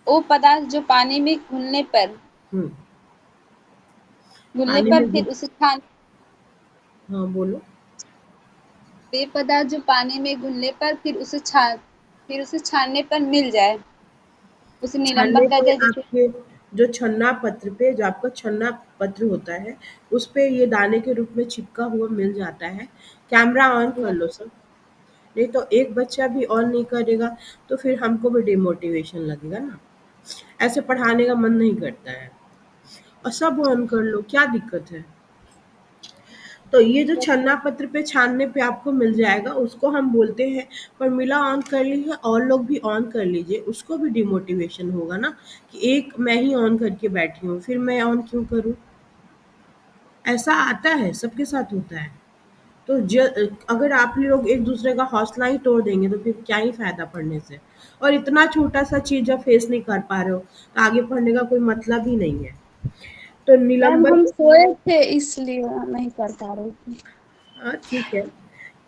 वो पदार्थ जो पानी में हम्म पानी में फिर उसे छान हाँ बोलो। वे पदार्थ जो पानी में घुलने पर फिर उसे छानने पर मिल जाए, उसे छानने निलंबन कहते पे हैं। जैसे आपके जो छन्ना पत्र पे, जो आपका छन्ना पत्र होता है, उस पे ये दाने के रूप में चिपका हुआ मिल जाता है। कैमरा ऑन कर लो सब। नहीं तो एक बच्चा भी ऑन नहीं करेगा तो फिर हमको भी डिमोटिवेशन लगेगा ना, ऐसे पढ़ाने का मन नहीं करता है। और सब ऑन कर लो, क्या दिक्कत है। तो ये जो छन्ना पत्र पे छानने पे आपको मिल जाएगा, उसको हम बोलते हैं। पर मिला ऑन कर ली है, और लोग भी ऑन कर लीजिए, उसको भी डिमोटिवेशन होगा ना, कि एक मैं ही ऑन करके बैठी हूँ, फिर मैं ऑन क्यों करूँ। ऐसा आता है, सबके साथ होता है। तो अगर आप लोग एक दूसरे का हौसला ही तोड़ देंगे तो फिर क्या ही फायदा पढ़ने से। और इतना छोटा सा चीज जब फेस नहीं कर पा रहे हो तो आगे पढ़ने का कोई मतलब ही नहीं है। तो मैम निलंबन। हम सोए थे इसलिए नहीं कर पा रही थी। हाँ ठीक है।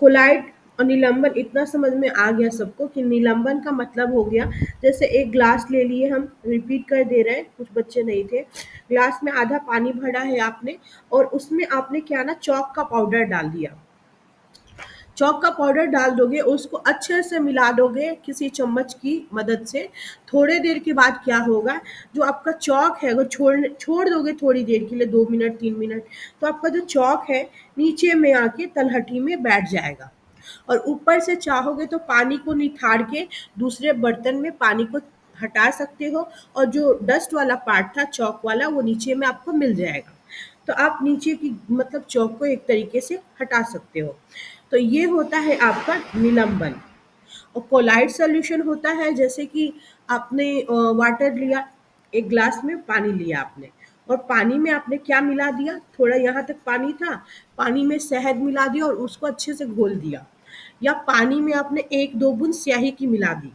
कोलाइड और निलंबन इतना समझ में आ गया सबको कि निलंबन का मतलब हो गया, जैसे एक ग्लास ले लिए, हम रिपीट कर दे रहे हैं, कुछ बच्चे नहीं थे। ग्लास में आधा पानी भरा है आपने, और उसमें आपने क्या ना, चौक का पाउडर डाल दिया। चौक का पाउडर डाल दोगे, उसको अच्छे से मिला दोगे किसी चम्मच की मदद से। थोड़े देर के बाद क्या होगा, जो आपका चौक है वो छोड़ छोड़ दोगे थोड़ी देर के लिए, 2 मिनट 3 मिनट, तो आपका जो चौक है नीचे में आके तलहटी में बैठ जाएगा। और ऊपर से चाहोगे तो पानी को निथाड़ के दूसरे बर्तन में पानी को हटा सकते हो, और जो डस्ट वाला पार्ट था चौक वाला, वो नीचे में आपको मिल जाएगा। तो आप नीचे की मतलब चौक को एक तरीके से हटा सकते हो। तो ये होता है आपका निलंबन। और कोलाइड सॉल्यूशन होता है, जैसे कि आपने वाटर लिया, एक ग्लास में पानी लिया आपने, और पानी में आपने क्या मिला दिया, थोड़ा यहाँ तक पानी था, पानी में शहद मिला दिया और उसको अच्छे से घोल दिया। या पानी में आपने एक दो बूंद स्याही की मिला दी,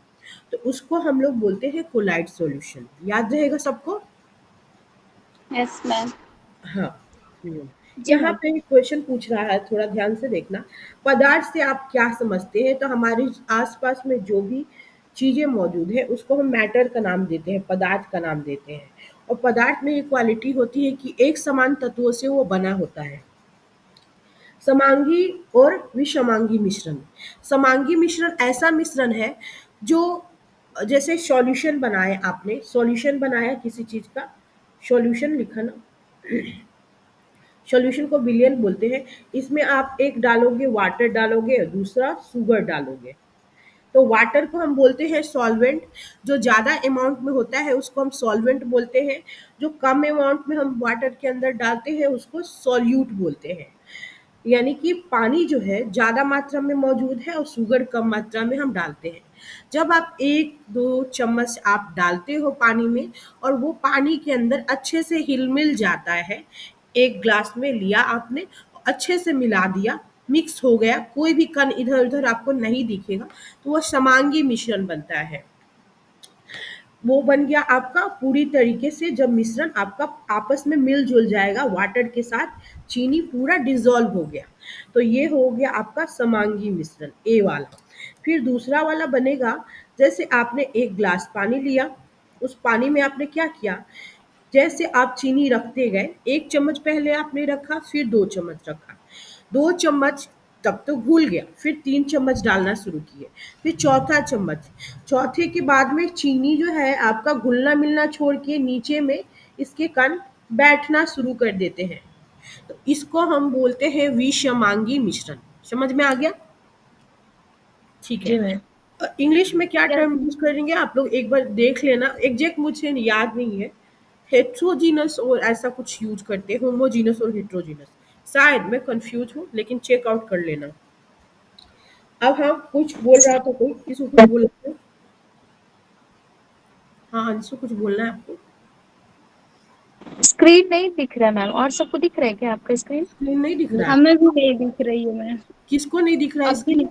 तो उसको हम लोग बोलते हैं कोलाइड सॉल्यूशन। याद रहेगा सबको। Yes ma'am. हाँ। हम्म। जी यहाँ मैम। पे क्वेश्चन पूछ रहा है, थोड़ा ध्यान से देखना। पदार्थ से आप क्या समझते हैं, तो हमारे आसपास में जो भी चीजें मौजूद है उसको हम मैटर का नाम देते हैं, पदार्थ का नाम देते हैं। और पदार्थ में ये क्वालिटी होती है कि एक समान तत्वों से वो बना होता है। समांगी और विषमांगी मिश्रण। समांगी मिश्रण ऐसा मिश्रण है जो, जैसे सॉल्यूशन बनाए आपने, सॉल्यूशन बनाया किसी चीज का, सॉल्यूशन लिखा ना, सॉल्यूशन को विलयन बोलते हैं। इसमें आप एक डालोगे वाटर डालोगे, दूसरा शुगर डालोगे। तो वाटर को हम बोलते हैं सॉल्वेंट, जो ज़्यादा अमाउंट में होता है उसको हम सॉल्वेंट बोलते हैं। जो कम अमाउंट में हम वाटर के अंदर डालते हैं उसको सॉल्यूट बोलते हैं। यानी कि पानी जो है ज़्यादा मात्रा में मौजूद है और शुगर कम मात्रा में हम डालते हैं। जब आप 1-2 चम्मच आप डालते हो पानी में, और वो पानी के अंदर अच्छे से हिल-मिल जाता है, एक ग्लास में लिया आपने, अच्छे से मिला दिया, मिक्स हो गया, कोई भी कण इधर-उधर आपको नहीं दिखेगा, तो वो समांगी मिश्रण बनता है। वो बन गया आपका पूरी तरीके से, जब मिश्रण आपका आपस में मिल-जुल जाएगा वाटर के साथ, चीनी पूरा डिसॉल्व हो गया, तो ये हो गया आपका समांगी मिश्रण, ए वाला। फिर दूसरा वाला बनेगा, जैसे आपने एक ग्लास पानी लिया, उस पानी में आपने क्या किया, जैसे आप चीनी रखते गए, 1 चम्मच पहले आपने रखा, फिर 2 चम्मच रखा, 2 चम्मच तब तो घुल गया, फिर 3 चम्मच डालना शुरू किए, फिर चौथा चम्मच, चौथे के बाद में चीनी जो है आपका घुलना-मिलना छोड़ के नीचे में इसके कण बैठना शुरू कर देते हैं। तो इसको हम बोलते हैं विषमांगी मिश्रण। समझ में आ गया? ठीक है। जी मैम। इंग्लिश में क्या यस टर्म यूज़ करेंगे आप लोग एक बार देख लेना, एग्जैक्ट मुझे याद नहीं है। हेट्रोजीनस और ऐसा कुछ यूज करते हैं, होमोजीनस और हेट्रोजीनस। शायद मैं कंफ्यूज हूँ, लेकिन चेक आउट कर लेना। अब हाँ, कुछ बोल रहा था कोई, किसी को कुछ बोला था? हाँ, अंशु कुछ बोलना है आपको? स्क्रीन नहीं दिख रहा मैम, और सबको दिख रहा है क्या आपका स्क्रीन? स्क्रीन नहीं दिख रहा है? हमें भी नहीं दिख रही है मैम। किसको नहीं दिख रहा है अब भी स्क्रीन?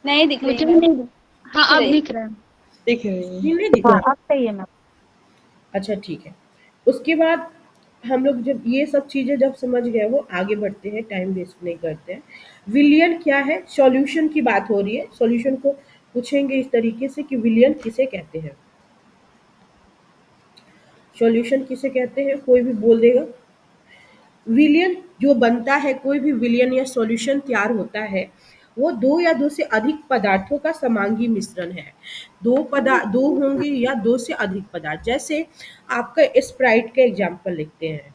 नहीं दिख रही मुझे भी मैम। नहीं दिख। हाँ दिख अब रही। दिख रहा है। दिख रही है। स्क्रीन नहीं दिख हाँ रहा? अब सही है मैम। अच्छा ठीक है। उसके बाद हम लोग जब ये सब चीज़ें जब समझ गए, वो आगे बढ़ते हैं, टाइम वेस्ट नहीं करते हैं। विलयन क्या है? सॉल्यूशन की बात हो रही है। सॉल्यूशन को पूछेंगे इस तरीके से कि विलयन किसे कहते हैं? सॉल्यूशन किसे कहते हैं, कोई भी बोल देगा। विलयन जो बनता है, कोई भी विलयन या सॉल्यूशन तैयार होता है, वो दो या दो से अधिक पदार्थों का समांगी मिश्रण है। दो होंगे या दो से अधिक पदार्थ। जैसे आपका स्प्राइट का एग्जाम्पल लिखते हैं,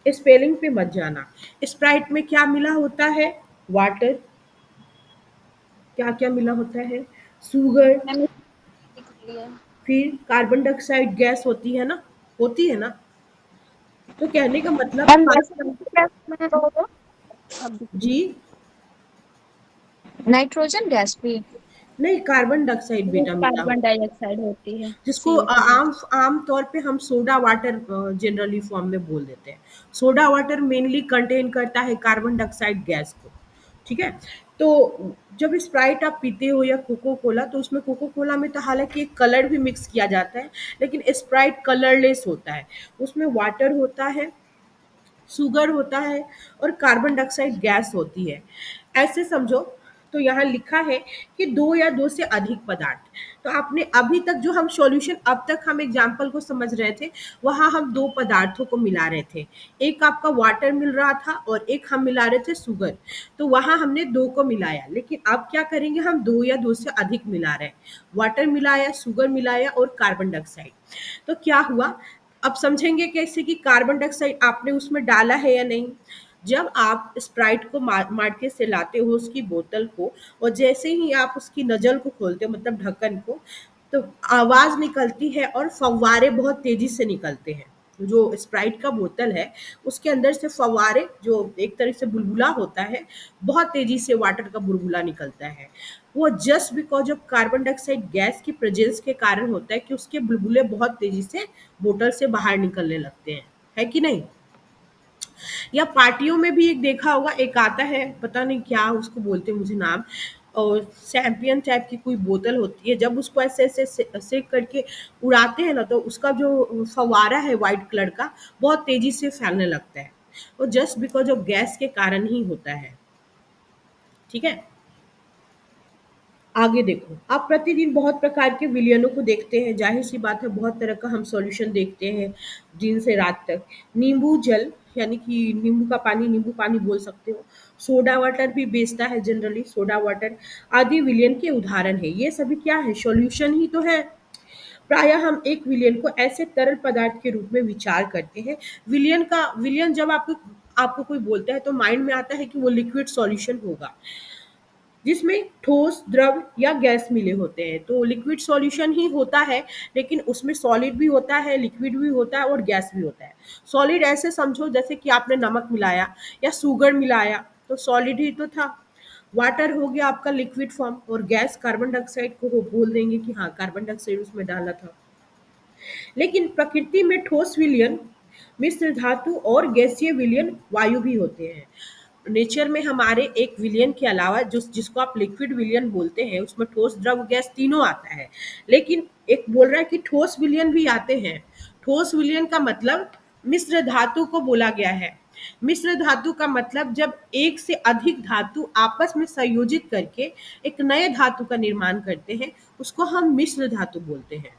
स्पेलिंग पे मत जाना। स्प्राइट में क्या मिला होता है, वाटर। क्या क्या मिला होता है, शुगर, मैम लिख लिया। फिर कार्बन डाइऑक्साइड गैस होती है ना, होती है ना। तो कहने का मतलब मैम कार्बन, नाइट्रोजन गैस में होगा, अब जी नाइट्रोजन गैस भी, नहीं, कार्बन डाइऑक्साइड वो बेटा मिला कार्बन होता है, डाइऑक्साइड होती है, जिसको CO2 गैस। आम तौर पे हम सोडा वाटर जनरली फॉर्म में बोल देते हैं। सोडा वाटर मेनली कंटेन करता है कार्बन डाइऑक्साइड गैस को, ठीक है। तो जब स्प्राइट आप पीते हो या कोको कोला, तो उसमें कोको कोला में तो हालांकि एक कलर भी मिक्स किया जाता है, लेकिन स्प्राइट कलरलेस होता है। उसमें वाटर होता है, शुगर होता है और कार्बन डाइऑक्साइड गैस होती है। ऐसे समझो। तो यहाँ लिखा है कि दो या दो से अधिक पदार्थ। तो आपने अभी तक जो हम सॉल्यूशन, अब तक हम एग्जाम्पल को समझ रहे थे, वहां हम दो पदार्थों को मिला रहे थे। एक आपका वाटर मिल रहा था और एक हम मिला रहे थे शुगर। तो वहां हमने दो को मिलाया, लेकिन अब क्या करेंगे, हम दो या दो से अधिक मिला रहे हैं। वाटर मिलाया, शुगर मिलाया और कार्बन डाइऑक्साइड। तो क्या हुआ, अब समझेंगे कैसे कि कार्बन डाइऑक्साइड आपने उसमें डाला है या नहीं। जब आप स्प्राइट को मार्केट से लाते हो उसकी बोतल को, और जैसे ही आप उसकी नजल को खोलते हो, मतलब ढक्कन को, तो आवाज निकलती है और फव्वारे बहुत तेजी से निकलते हैं। जो स्प्राइट का बोतल है, उसके अंदर से फव्वारे, जो एक तरह से बुलबुला होता है, बहुत तेजी से वाटर का बुलबुला निकलता है। वो just because of carbon dioxide gas की प्रेजेंस के कारण होता है कि उसके बुलबुले बहुत तेजी से बोतल से बाहर निकलने लगते हैं, है कि नहीं। या पार्टियों में भी एक देखा होगा, एक आता है, पता नहीं क्या उसको बोलते हैं, मुझे नाम, और चैंपियन टाइप की कोई बोतल होती है, जब उसको ऐसे ऐसे से करके उड़ाते हैं ना, तो उसका जो फवारा है वाइट कलर का, बहुत तेजी से फैलने लगता है। वो जस्ट बिकॉज ऑफ गैस के कारण ही होता है, ठीक है। आगे देखो, आप प्रतिदिन बहुत प्रकार के विलयनों को देखते हैं, जाहिर सी बात है, बहुत तरह का हम सॉल्यूशन देखते हैं दिन से रात तक। नींबू जल, यानी कि नींबू का पानी, नींबू पानी बोल सकते हो। सोडा वाटर भी बेचता है जनरली, सोडा वाटर आदि विलयन के उदाहरण है। ये सभी क्या है, सॉल्यूशन ही तो है। प्रायः हम एक विलयन को ऐसे तरल पदार्थ के रूप में विचार करते हैं। विलयन जब आपको आपको कोई बोलता है, तो माइंड में आता है कि वो लिक्विड सॉल्यूशन होगा, जिसमें ठोस, द्रव या गैस मिले होते हैं। तो लिक्विड सॉल्यूशन ही होता है, लेकिन उसमें सॉलिड भी होता है, लिक्विड भी होता है और गैस भी होता है। सॉलिड ऐसे समझो जैसे कि आपने नमक मिलाया या शुगर मिलाया, तो सॉलिड ही तो था। वाटर हो गया आपका लिक्विड फॉर्म, और गैस कार्बन डाइऑक्साइड को वो बोल देंगे कि हाँ, कार्बन डाइऑक्साइड उसमें डाला था। लेकिन प्रकृति में ठोस विलयन, मिश्र धातु और गैसीय विलयन वायु भी होते हैं। नेचर में हमारे एक विलयन के अलावा, जो जिसको आप लिक्विड विलयन बोलते हैं, उसमें ठोस, द्रव, गैस तीनों आता है। लेकिन एक बोल रहा है कि ठोस विलयन भी आते हैं। ठोस विलयन का मतलब मिश्र धातु को बोला गया है। मिश्र धातु का मतलब जब एक से अधिक धातु आपस में संयोजित करके एक नए धातु का निर्माण करते हैं, उसको हम मिश्र धातु बोलते हैं।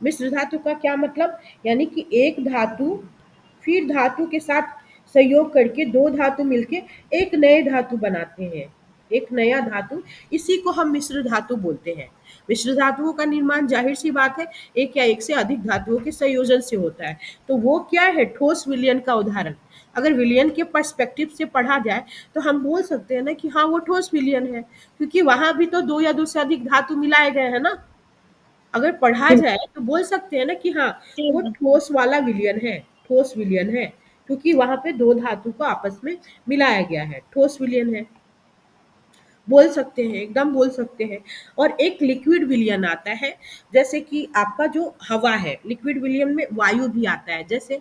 मिश्र धातु का क्या मतलब, यानी कि एक धातु फिर धातु के साथ सहयोग करके दो धातु मिलके एक नए धातु बनाते हैं, एक नया धातु, इसी को हम मिश्र धातु बोलते हैं। मिश्र धातुओं का निर्माण जाहिर सी बात है एक या एक से अधिक धातुओं के संयोजन से होता है। तो वो क्या है, ठोस विलयन का उदाहरण। अगर विलयन के पर्सपेक्टिव से पढ़ा जाए, तो हम बोल सकते हैं ना कि हाँ, वो ठोस विलयन है, क्योंकि वहां भी तो दो या दो से अधिक धातु मिलाए गए हैं ना। अगर पढ़ा जाए तो बोल सकते हैं ना कि हाँ, जी वो मैम। ठोस वाला विलयन है, ठोस विलयन है, क्योंकि वहां पे दो धातु को आपस में मिलाया गया है, ठोस विलयन है। बोल सकते हैं, एकदम बोल सकते हैं। और एक लिक्विड विलयन आता है, जैसे कि आपका जो हवा है, लिक्विड विलयन में वायु भी आता है। जैसे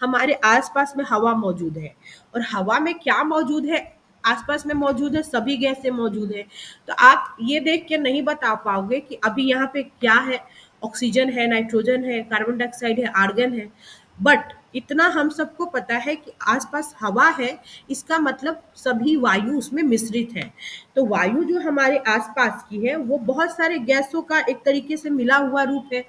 हमारे आसपास में हवा मौजूद है, और हवा में क्या मौजूद है, आसपास में मौजूद है, सभी गैसें मौजूद है। तो आप ये देख के नहीं बता पाओगे कि अभी यहाँ पे क्या है, ऑक्सीजन है, नाइट्रोजन है, कार्बन डाइऑक्साइड है, आर्गन है। बट इतना हम सबको पता है कि आसपास हवा है, इसका मतलब सभी वायु उसमें मिश्रित है। तो वायु जो हमारे आसपास की है वो बहुत सारे गैसों का एक तरीके से मिला हुआ रूप है।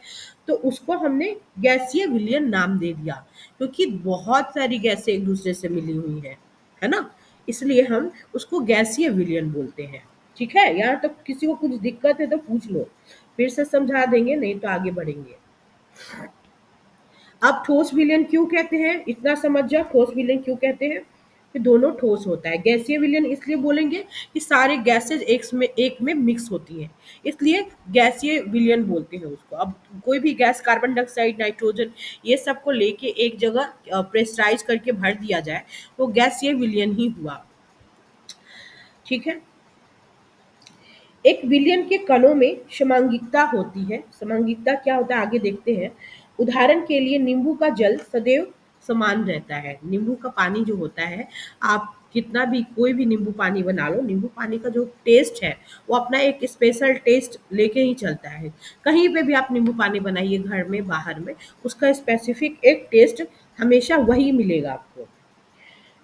तो उसको हमने गैसीय विलयन नाम दे दिया, क्योंकि बहुत सारी गैसें एक दूसरे से मिली हुई है ना, इसलिए हम उसको गैसीय विलयन बोलते हैं। ठीक है, यहाँ तक किसी को कुछ दिक्कत है तो पूछ लो, फिर से समझा देंगे, नहीं तो आगे बढ़ेंगे। अब ठोस विलयन क्यों कहते हैं, इतना समझ जाओ ठोस विलयन क्यों कहते हैं, कि दोनों ठोस होता है। गैसीय विलयन इसलिए बोलेंगे कि सारे गैसेज एक में मिक्स होती हैं, इसलिए गैसीय विलयन बोलते हैं उसको। अब कोई भी गैस, कार्बन डाइऑक्साइड, नाइट्रोजन, ये सबको लेके एक जगह प्रेशराइज करके भर दिया जाए तो गैसीय विलयन ही हुआ। ठीक है, एक विलयन के कणों में समांगिकता होती है। समांगिकता क्या होता है आगे देखते हैं। उदाहरण के लिए नींबू का जल सदैव समान रहता है। नींबू का पानी जो होता है, आप कितना भी कोई भी नींबू पानी बना लो, नींबू पानी का जो टेस्ट है वो अपना एक स्पेशल टेस्ट लेके ही चलता है। कहीं पे भी आप नींबू पानी बनाइए, घर में बाहर में, उसका स्पेसिफिक एक टेस्ट हमेशा वही मिलेगा आपको।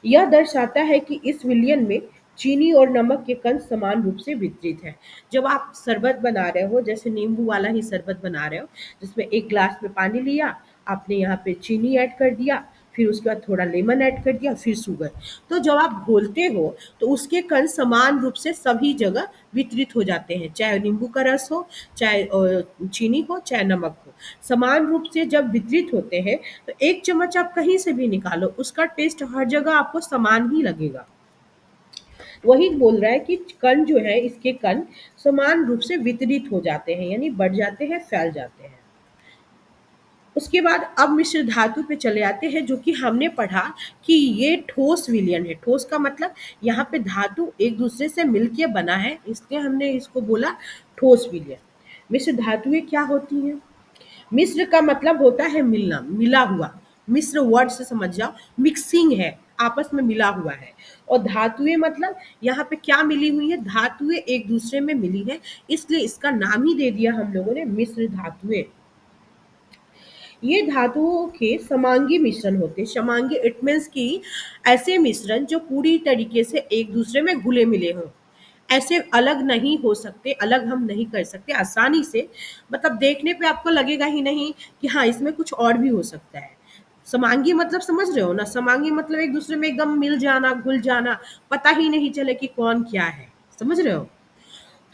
यह दर्शाता है कि इस विलयन में चीनी और नमक के कण समान रूप से वितरित है। जब आप शरबत बना रहे हो, जैसे नींबू वाला ही शरबत बना रहे हो, जिसमें एक ग्लास में पानी लिया, आपने यहाँ पे चीनी ऐड कर दिया, फिर उसके बाद थोड़ा लेमन ऐड कर दिया, फिर शुगर। तो जब आप घोलते हो तो उसके कण समान रूप से सभी जगह वितरित हो जाते हैं, चाहे नींबू का रस हो, चाहे चीनी हो, चाहे नमक हो। समान रूप से जब वितरित होते हैं तो एक चम्मच आप कहीं से भी निकालो, उसका टेस्ट हर जगह आपको समान ही लगेगा। वही बोल रहा है कि कण जो है, इसके कण समान रूप से वितरित हो जाते हैं, यानी बढ़ जाते हैं, फैल जाते हैं। उसके बाद अब मिश्र धातु पे चले आते हैं, जो कि हमने पढ़ा कि ये ठोस विलयन है। ठोस का मतलब यहाँ पे धातु एक दूसरे से मिलके बना है, इसलिए हमने इसको बोला ठोस विलयन। मिश्र धातुएं क्या होती हैं? मिश्र का मतलब होता है मिलना, मिला हुआ। मिश्र वर्ड से समझ जाओ, मिक्सिंग है, आपस में मिला हुआ है। और धातुएं मतलब यहाँ पे क्या मिली हुई है, धातुएं एक दूसरे में मिली है, इसलिए इसका नाम ही दे दिया हम लोगों ने मिश्र धातुएं। ये धातुओं के समांगी मिश्रण होते हैं। समांगी इट मीन्स कि ऐसे मिश्रण जो पूरी तरीके से एक दूसरे में घुले मिले हों, ऐसे अलग नहीं हो सकते, अलग हम नहीं कर सकते आसानी से। मतलब देखने पे आपको लगेगा ही नहीं कि हाँ इसमें कुछ और भी हो सकता है। समांगी मतलब समझ रहे हो ना, समांगी मतलब एक दूसरे में एकदम मिल जाना, घुल जाना, पता ही नहीं चले कि कौन क्या है। समझ रहे हो?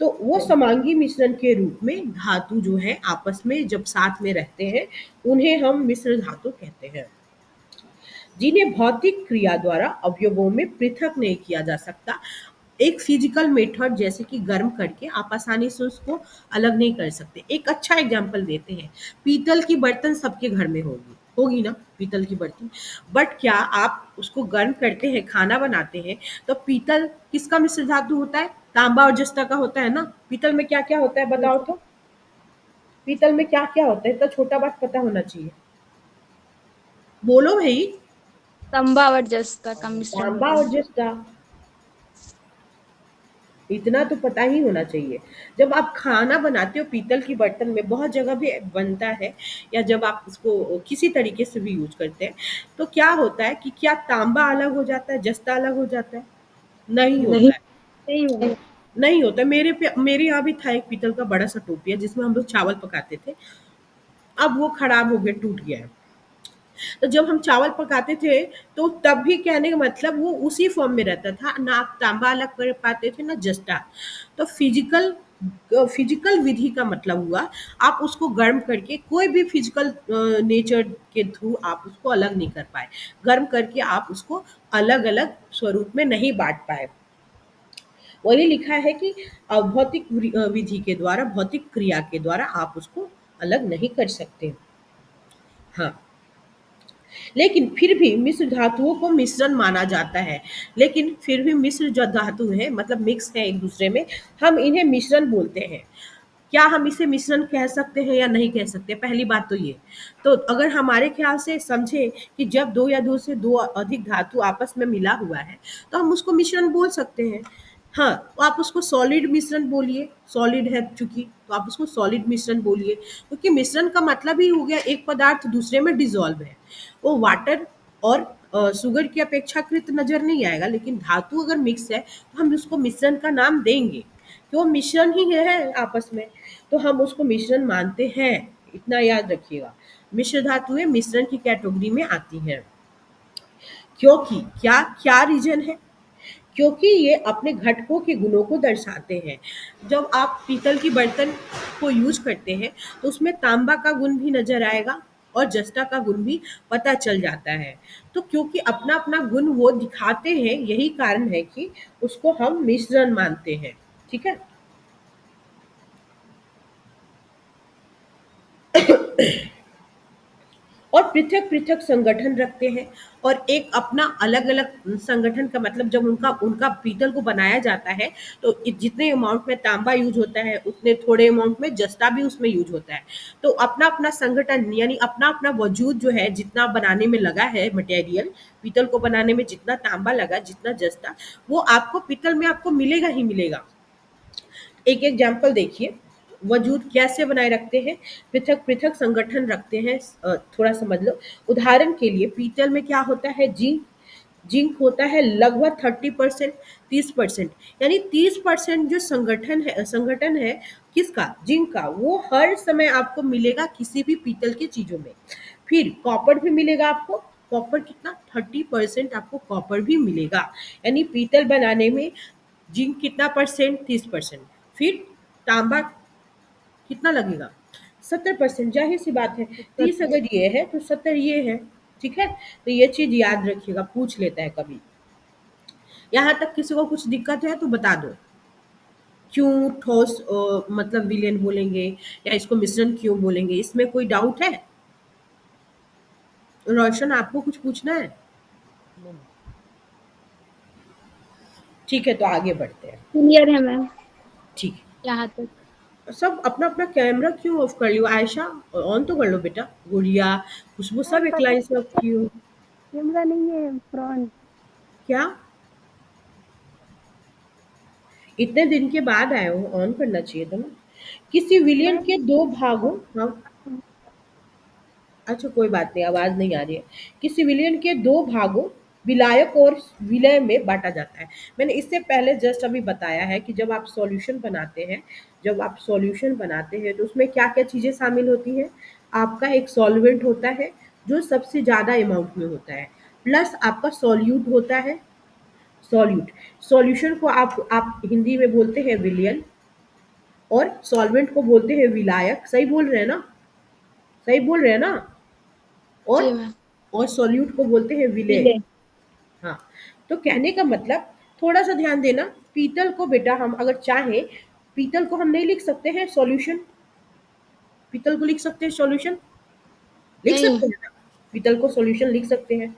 तो वो समांगी मिश्रण के रूप में धातु जो है आपस में जब साथ में रहते हैं, उन्हें हम मिश्र धातु कहते हैं, जिन्हें भौतिक क्रिया द्वारा अवयवों में पृथक नहीं किया जा सकता। एक फिजिकल मेथड जैसे कि गर्म करके आप आसानी से उसको अलग नहीं कर सकते। एक अच्छा एग्जांपल देते हैं, पीतल की बर्तन सबके घर में होगी होगी ना, पीतल की बर्तन। बट क्या आप उसको गर्म करते हैं, खाना बनाते हैं, तो पीतल किसका मिश्र धातु होता है? तांबा और जस्ता का होता है ना। पीतल में क्या क्या होता है बताओ तो, पीतल में क्या क्या होता है, इतना छोटा बात पता होना चाहिए, बोलो भाई। तांबा और जस्ता का मिश्रण तांबा होता और है। जस्ता, इतना तो पता ही होना चाहिए। जब आप खाना बनाते हो पीतल की बर्तन में, बहुत जगह भी बनता है, या जब आप उसको किसी तरीके से भी यूज करते हैं, तो क्या होता है कि क्या तांबा अलग हो जाता है, जस्ता अलग हो जाता है? नहीं नहीं, होता है। नहीं होगा। नहीं होता। मेरे यहाँ भी था एक पीतल का बड़ा सा टोपिया, जिसमें हम लोग चावल पकाते थे। अब वो खराब हो गया, टूट गया है। तो जब हम चावल पकाते थे, तो तब भी कहने का मतलब वो उसी फॉर्म में रहता था, ना आप तांबा अलग कर पाते थे ना जस्ता। तो फिजिकल विधि का मतलब हुआ, आप उसको गर्म करके कोई भी फिजिकल नेचर के थ्रू आप उसको अलग नहीं कर पाए। गर्म करके आप उसको अलग अलग स्वरूप में नहीं बांट पाए। वही लिखा है कि भौतिक विधि के द्वारा, भौतिक क्रिया के द्वारा आप उसको अलग नहीं कर सकते। हाँ, लेकिन फिर भी मिश्र धातुओं को मिश्रण माना जाता है। लेकिन फिर भी मिश्र जो धातु है, मतलब मिक्स है एक दूसरे में, हम इन्हें मिश्रण बोलते हैं। क्या हम इसे मिश्रण कह सकते हैं या नहीं कह सकते? पहली बात तो ये। तो अगर हमारे ख्याल से समझे कि जब दो या दो से दो अधिक धातु आपस में मिला हुआ है, तो हम उसको मिश्रण बोल सकते हैं। हाँ, तो आप उसको सॉलिड मिश्रण बोलिए, सॉलिड है चूँकि, तो आप उसको सॉलिड मिश्रण बोलिए, क्योंकि मिश्रण का मतलब ही हो गया एक पदार्थ दूसरे में डिसॉल्व है। वो वाटर और शुगर की अपेक्षाकृत नज़र नहीं आएगा, लेकिन धातु अगर मिक्स है, तो हम उसको मिश्रण का नाम देंगे, कि वो मिश्रण ही है आपस में, तो हम उसको मिश्रण मानते हैं, इतना याद रखिएगा। मिश्र धातुएँ मिश्रण की कैटेगरी में आती हैं। क्योंकि क्या क्या रीज़न है? क्योंकि ये अपने घटकों के गुणों को दर्शाते हैं। जब आप पीतल की बर्तन को यूज करते हैं, तो उसमें तांबा का गुण भी नजर आएगा और जस्ता का गुण भी पता चल जाता है। तो क्योंकि अपना अपना गुण वो दिखाते हैं, यही कारण है कि उसको हम मिश्रण मानते हैं। ठीक है। और पृथक पृथक संगठन रखते हैं, और एक अपना अलग अलग संगठन का मतलब, जब उनका उनका पीतल को बनाया जाता है, तो जितने अमाउंट में तांबा यूज होता है, उतने थोड़े अमाउंट में जस्ता भी उसमें यूज होता है। तो अपना अपना संगठन, यानी अपना अपना वजूद जो है, जितना बनाने में लगा है मटेरियल, पीतल को बनाने में जितना तांबा लगा, जितना जस्ता, वो आपको पीतल में आपको मिलेगा ही मिलेगा। एक एग्जाम्पल देखिए, वजूद कैसे बनाए रखते हैं, पृथक पृथक संगठन रखते हैं। थोड़ा समझ लो। उदाहरण के लिए पीतल में क्या होता है, जिंक। जिंक होता है लगभग 30%, 30%, यानी 30% जो संगठन है किसका, जिंक का, वो हर समय आपको मिलेगा किसी भी पीतल की चीजों में। फिर कॉपर भी मिलेगा आपको। कॉपर कितना, 30% आपको कॉपर भी मिलेगा। यानी पीतल बनाने में जिंक कितना परसेंट, 30%। फिर तांबा कितना लगेगा, 70%। जाहिर सी बात है, 30 अगर ये है तो 70 ये है। ठीक है। तो ये चीज याद रखिएगा, पूछ लेता है कभी। यहाँ तक किसी को कुछ दिक्कत है तो बता दो। क्यों ठोस मतलब विलेन बोलेंगे, या इसको मिश्रण क्यों बोलेंगे, इसमें कोई डाउट है? रोशन, आपको कुछ पूछना है? ठीक है, तो आगे बढ़ते हैं। क्लियर है मैम ठीक यहाँ तक। है। सब अपना अपना कैमरा क्यों ऑफ कर लियो? आयशा, ऑन तो कर लो बेटा। गुड़िया, खुशबू, सब मैम एक पता लाइन से ऑफ क्यों? कैमरा नहीं है फ्रंट। क्या? इतने दिन के बाद आए हो, ऑन करना चाहिए था ना। किसी विलियन मैम के दो भागों, हाँ, अच्छा कोई बात नहीं, आवाज नहीं आ रही है। किसी विलियन के दो भागों, विलायक और विलय में बांटा जाता है। मैंने इससे पहले जस्ट अभी बताया है कि जब आप सॉल्यूशन बनाते हैं, जब आप सॉल्यूशन बनाते हैं, तो उसमें क्या क्या चीजें शामिल होती हैं। आपका एक सॉल्वेंट होता है, जो सबसे ज्यादा अमाउंट में होता है, प्लस आपका सॉल्यूट होता है। सॉल्यूट, सॉल्यूशन को आप हिंदी में बोलते हैं विलियन, और सॉल्वेंट को बोलते हैं विलायक। सही बोल रहे हैं ना? सही बोल रहे हैं ना? और जी मैम। सॉल्यूट को बोलते हैं विलेय। विलेय। हाँ। तो कहने का मतलब, थोड़ा सा ध्यान देना। पीतल को बेटा हम अगर चाहें, पीतल को हम नहीं लिख सकते हैं सॉल्यूशन? पीतल को लिख सकते हैं सॉल्यूशन? लिख नहीं। सकते हैं ना? पीतल को सॉल्यूशन लिख सकते हैं।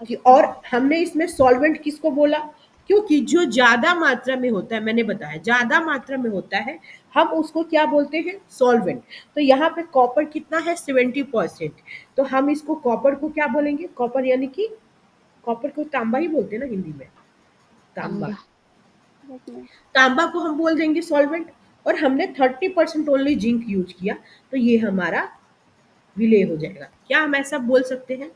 कि अच्छा। और हमने इसमें सॉल्वेंट किसको बोला? क्योंकि जो ज्यादा मात्रा में होता है, मैंने बताया ज्यादा मात्रा में होता है, हम उसको क्या बोलते हैं, सॉल्वेंट। तो यहाँ पे कॉपर कितना है, 70%। तो हम इसको कॉपर को क्या बोलेंगे, कॉपर यानी कि कॉपर को तांबा ही बोलते हैं ना हिंदी में, तांबा। तांबा। Yes ma'am. तांबा को हम बोल देंगे सॉल्वेंट। और हमने 30% ओनली जिंक यूज किया, तो ये हमारा विलेय हो जाएगा। क्या हम ऐसा बोल सकते हैं?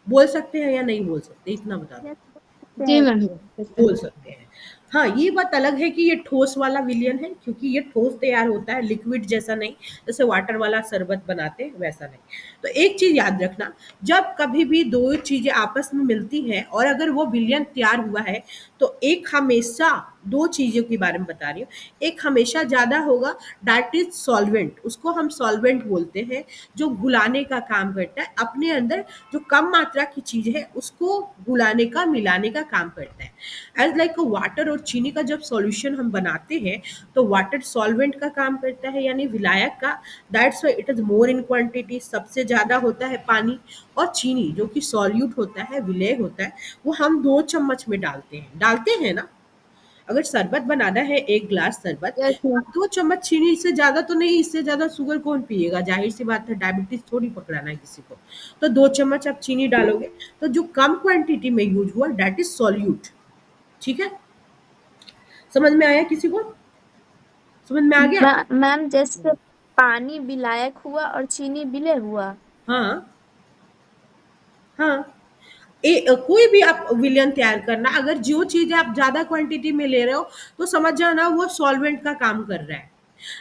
बोल सकते हैं या नहीं बोल सकते, इतना बता दो। यस बोल सकते जी हैं। मैम। बोल सकते हैं। हाँ, ये बात अलग है कि ये ठोस वाला विलयन है, क्योंकि ये ठोस तैयार होता है, लिक्विड जैसा नहीं। जैसे वाटर वाला शरबत बनाते हैं वैसा नहीं। तो एक चीज याद रखना, जब कभी भी दो चीजें आपस में मिलती हैं और अगर वो विलयन तैयार हुआ है, तो एक हमेशा, दो चीजों के बारे में बता रही हूँ, एक हमेशा ज्यादा होगा, दैट इज सॉल्वेंट। उसको हम सॉल्वेंट बोलते हैं, जो घुलाने का काम करता है अपने अंदर। जो कम मात्रा की चीज है उसको घुलाने का, मिलाने का काम करता है। एज लाइक वाटर और चीनी का जब सॉल्यूशन हम बनाते हैं, तो वाटर सॉल्वेंट का काम करता है, यानी विलायक का। That's why it is more in quantity, सबसे ज्यादा होता है पानी। और चीनी जो कि सॉल्यूट होता है, विलेय होता है, वो हम 2 चम्मच में डालते हैं ना। अगर शरबत बनाना है, एक ग्लास शरबत, यस मैम। 2 चम्मच चीनी, इससे ज्यादा तो नहीं, इससे ज्यादा शुगर कौन पिएगा, जाहिर सी बात है, डायबिटीज थोड़ी पकड़ाना है किसी को। तो 2 चम्मच आप चीनी डालोगे, तो जो कम क्वांटिटी में यूज हुआ, दैट इज सॉल्यूट। ठीक है। समझ में आया किसी को? समझ में आ गया? मैम जैसे पानी विलायक हुआ और चीनी विलय हुआ। हाँ हाँ, कोई भी आप विलयन तैयार करना, अगर जो चीज़ आप ज़्यादा क्वांटिटी में ले रहे हो तो समझ जाना वो सॉल्वेंट का काम कर रहा है।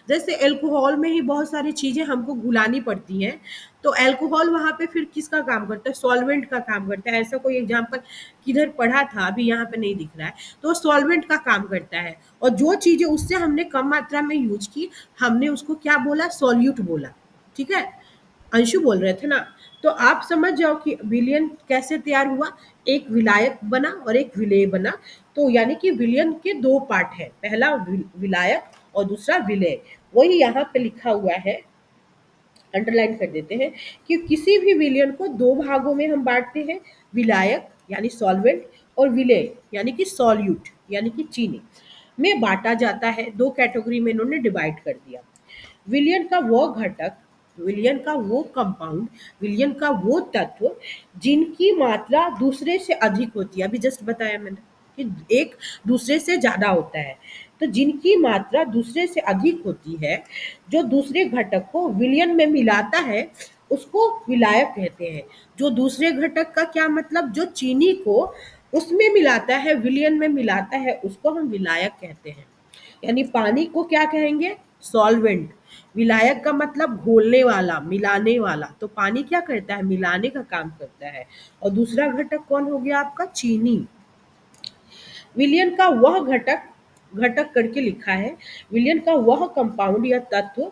जैसे अल्कोहल में ही बहुत सारी चीज़ें हमको घुलानी पड़ती हैं, तो अल्कोहल वहाँ पे फिर किसका काम करता है? सॉल्वेंट का काम करता है। ऐसा कोई एग्जाम्पल किधर पढ़ा था, अभी यहाँ पे नहीं दिख रहा है, तो सॉल्वेंट का काम करता है। और जो चीज़ें उससे हमने कम मात्रा में यूज की, हमने उसको क्या बोला? सॉल्यूट बोला। ठीक है, अंशु बोल रहे थे ना। तो आप समझ जाओ कि विलयन कैसे तैयार हुआ। एक विलायक बना और एक विलेय बना। तो यानी कि विलयन के दो पार्ट है, पहला विलायक और दूसरा विलेय। वही यहाँ पे लिखा हुआ है, अंडरलाइन कर देते हैं कि किसी भी विलयन को दो भागों में हम बांटते हैं, विलायक यानी सॉल्वेंट और विलेय यानी कि सॉल्यूट यानी कि चीनी में बांटा जाता है। दो कैटेगरी में इन्होंने डिवाइड कर दिया। विलयन का वो घटक, विलयन का वो कंपाउंड, विलयन का वो तत्व जिनकी मात्रा दूसरे से अधिक होती है। अभी जस्ट बताया मैंने कि एक दूसरे से ज़्यादा होता है, तो जिनकी मात्रा दूसरे से अधिक होती है, जो दूसरे घटक को विलयन में मिलाता है, उसको विलायक कहते हैं। जो दूसरे घटक का क्या मतलब? जो चीनी को उसमें मिलाता है, विलयन में मिलाता है, उसको हम विलायक कहते हैं। यानी पानी को क्या कहेंगे? सॉल्वेंट। विलायक का मतलब घोलने वाला, मिलाने वाला। तो पानी क्या करता है? मिलाने का काम करता है। और दूसरा घटक कौन हो गया आपका? चीनी। विलयन का वह घटक, घटक करके लिखा है, विलयन का वह कंपाउंड या तत्व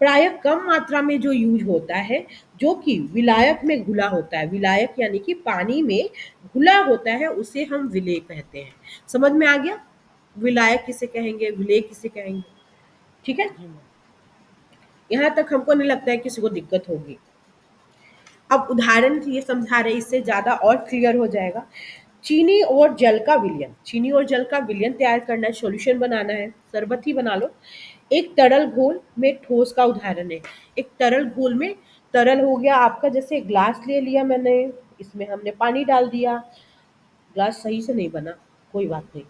प्राय कम मात्रा में जो यूज होता है, जो कि विलायक में घुला होता है। विलायक यानी कि पानी में घुला होता है, उसे हम विलेय कहते हैं। समझ में आ गया? विलायक किसे कहेंगे, विलेय किसे कहेंगे? ठीक है, यहाँ तक हमको नहीं लगता है किसी को दिक्कत होगी। अब उदाहरण ये समझा रहे, इससे ज़्यादा और क्लियर हो जाएगा। चीनी और जल का विलयन, चीनी और जल का विलयन तैयार करना है, सॉल्यूशन बनाना है, शरबत ही बना लो। एक तरल घोल में ठोस का उदाहरण है। एक तरल घोल में, तरल हो गया आपका, जैसे ग्लास ले लिया मैंने, इसमें हमने पानी डाल दिया, ग्लास सही से नहीं बना, कोई बात नहीं,